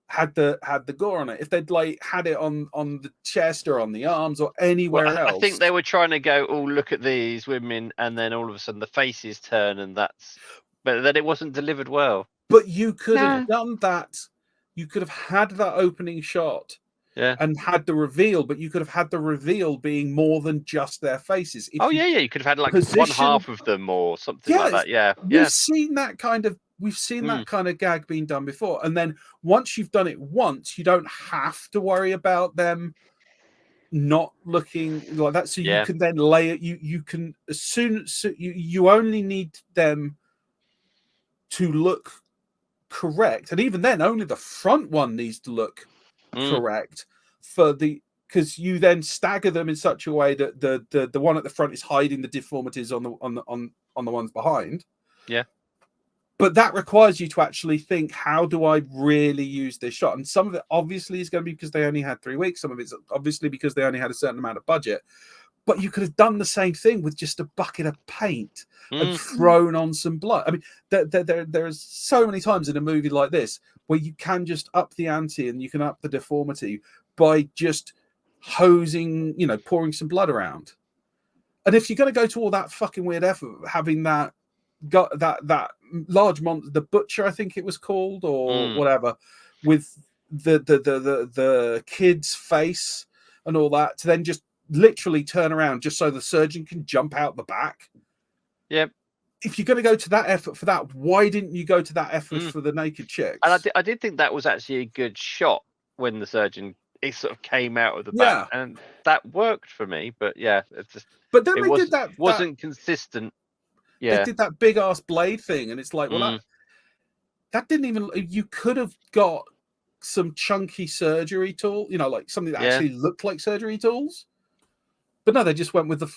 had the gore on it. If they'd like had it on the chest or on the arms or anywhere else, I think they were trying to go, oh, look at these women, and then all of a sudden the faces turn, but then it wasn't delivered well. But you could have done that you could have had that opening shot and had the reveal, but you could have had the reveal being more than just their faces. If you could have had like one half of them or something like that. Yeah, we've seen that kind of gag being done before, and then once you've done it once, you don't have to worry about them not looking like that. So you can then layer. You can you only need them to look correct, and even then, only the front one needs to look correct because you then stagger them in such a way that the one at the front is hiding the deformities on the ones behind. Yeah. But that requires you to actually think, how do I really use this shot? And some of it obviously is going to be because they only had 3 weeks. Some of it's obviously because they only had a certain amount of budget. But you could have done the same thing with just a bucket of paint and thrown on some blood. I mean, there's so many times in a movie like this where you can just up the ante and you can up the deformity by just hosing, pouring some blood around. And if you're going to go to all that fucking weird effort, having that large monster, the butcher, I think it was called, or whatever, with the kid's face and all that, to then just literally turn around just so the surgeon can jump out the back. Yep. If you're going to go to that effort for that, why didn't you go to that effort for the naked chicks? And I did think that was actually a good shot when the surgeon sort of came out of the back, and that worked for me. But it's just. But then they did that. Wasn't consistent. Yeah. They did that big ass blade thing, and it's like, well, that didn't even. You could have got some chunky surgery tool, like something that actually looked like surgery tools. But no, they just went with the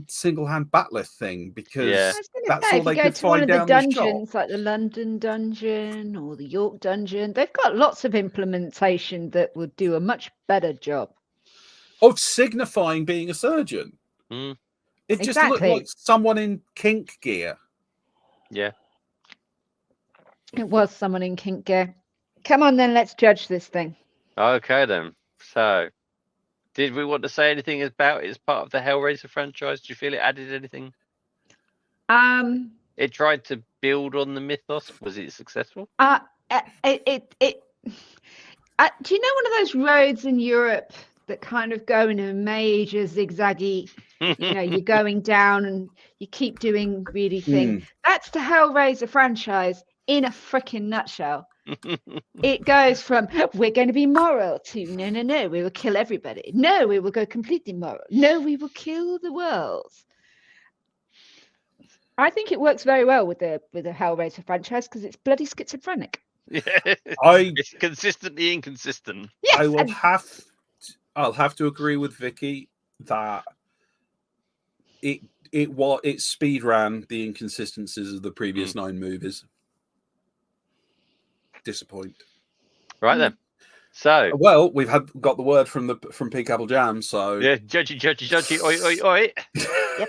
single hand batleth thing because that's all they could find down the dungeons, like the London dungeon or the York dungeon. They've got lots of implementation that would do a much better job of signifying being a surgeon. It just looked like someone in kink gear. Yeah. It was someone in kink gear. Come on, then, let's judge this thing. Okay, then. So, did we want to say anything about it as part of the Hellraiser franchise? Do you feel it added anything? It tried to build on the mythos. Was it successful? Do you know one of those roads in Europe that kind of go in a major zigzaggy, you're going down and you keep doing really thing. That's the Hellraiser franchise in a freaking nutshell. It goes from we're going to be moral to no, we will kill everybody. No, we will go completely moral. No, we will kill the world. I think it works very well with the Hellraiser franchise because it's bloody schizophrenic. It's consistently inconsistent. Yes, I'll have to agree with Vicky that it speed ran the inconsistencies of the previous 9 movies. Disappoint. Right then. So we've got the word from Pink Apple Jam. So judgy, oi. Yep.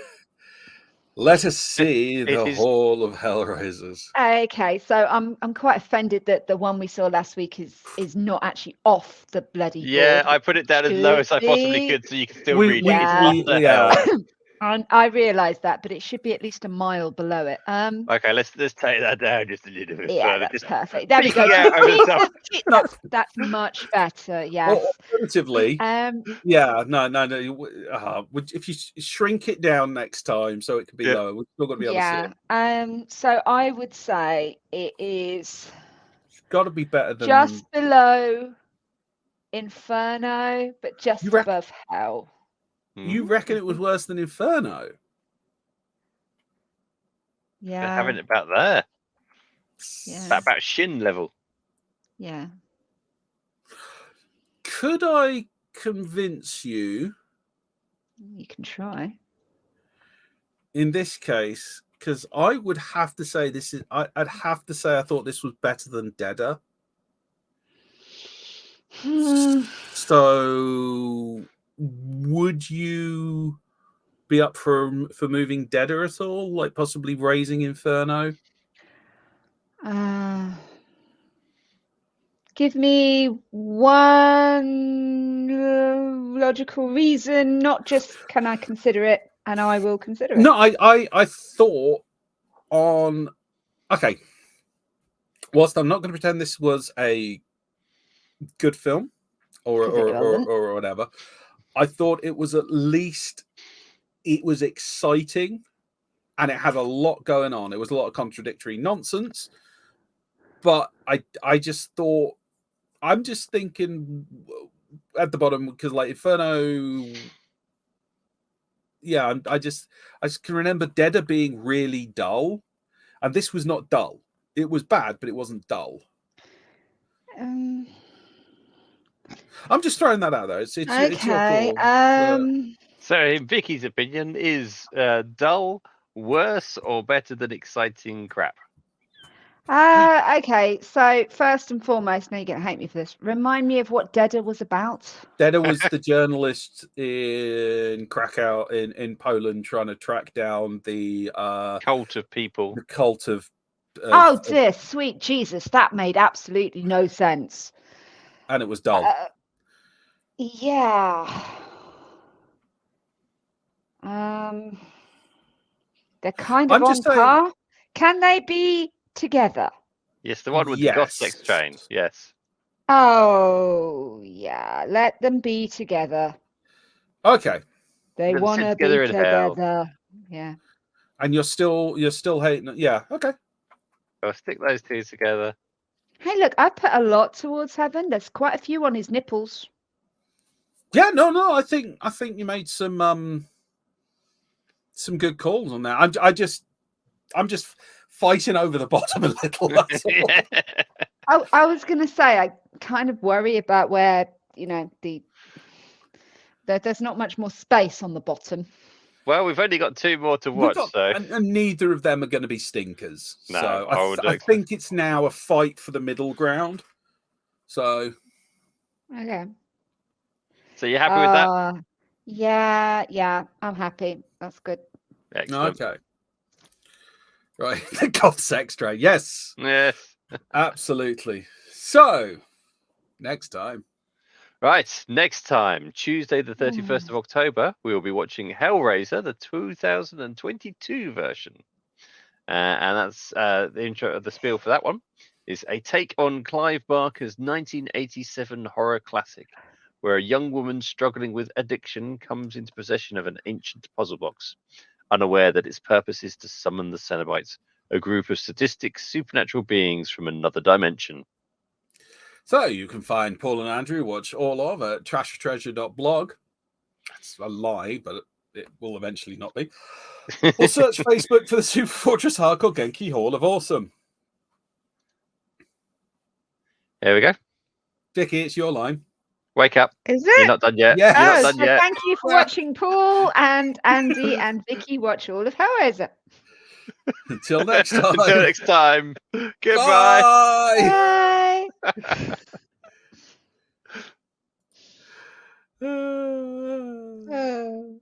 Let us see the Hall of Hellraisers. Okay, so I'm quite offended that the one we saw last week is not actually off the bloody board. I put it down as low as I possibly could so you can still read it. I realise that, but it should be at least a mile below it. Okay, let's take that down just a little bit. Yeah, further. That's perfect. There we go. That's much better. Yes. Alternatively, no. If you shrink it down next time so it can be lower, we're still going to be able to see it. So I would say it is. It's got to be better than just below Inferno, but just above Hell. You reckon it was worse than Inferno? Yeah. They're having it about there. Yeah. About shin level. Yeah. Could I convince you? You can try. In this case, because I would have to say I'd have to say I thought this was better than Deader. So would you be up for moving Deader at all? Like possibly raising Inferno? Give me one logical reason, not just can I consider it, and I will consider it. No, I thought on... Okay. Whilst I'm not going to pretend this was a good film or Pretty well, or whatever. I thought it was at least it was exciting and it had a lot going on. It was a lot of contradictory nonsense. But I just thought, I'm just thinking at the bottom, because like Inferno, yeah, I just can remember Deader being really dull, and this was not dull. It was bad, but it wasn't dull. I'm just throwing that out there. It's your call. So, in Vicky's opinion, is dull worse or better than exciting crap? Okay, so first and foremost, now you're going to hate me for this. Remind me of what Deader was about. Deader was the journalist in Krakow in Poland trying to track down the cult of people. The cult of oh dear, sweet Jesus, that made absolutely no sense. And it was dull. Yeah. They're kind of on par. Can they be together? Yes, the one with the goth sex train. Yes. Oh yeah, let them be together. Okay. They want to be together. Yeah. And you're still hating it. Yeah. Okay. I'll stick those two together. Hey, look, I put a lot towards Heaven. There's quite a few on his nipples. Yeah, no. I think you made some good calls on that. I'm just fighting over the bottom a little. That's all. I was going to say, I kind of worry about where there's not much more space on the bottom. Well, we've only got two more to watch, and neither of them are going to be stinkers. No, so I think it's now a fight for the middle ground. So, okay. So you're happy with that? Yeah, I'm happy. That's good. Excellent. Okay. Right, the goth sex train. Yes. Yes. Absolutely. So, next time. Right, next time, Tuesday the 31st of October, we will be watching Hellraiser, the 2022 version. And that's the intro of the spiel for that one. Is a take on Clive Barker's 1987 horror classic, where a young woman struggling with addiction comes into possession of an ancient puzzle box, unaware that its purpose is to summon the Cenobites, a group of sadistic supernatural beings from another dimension. So you can find Paul and Andrew watch all of at trashtreasure.blog. That's a lie, but it will eventually not be. Or search Facebook for the Super Fortress Hardcore Genki Hall of Awesome. There we go. Vicky, it's your line. Wake up. Is it? You're not done yet. Yes. You're not done yet. Thank you for watching Paul and Andy and Vicky watch all of Hellraiser. Until next time. Until next time. Goodbye. Bye.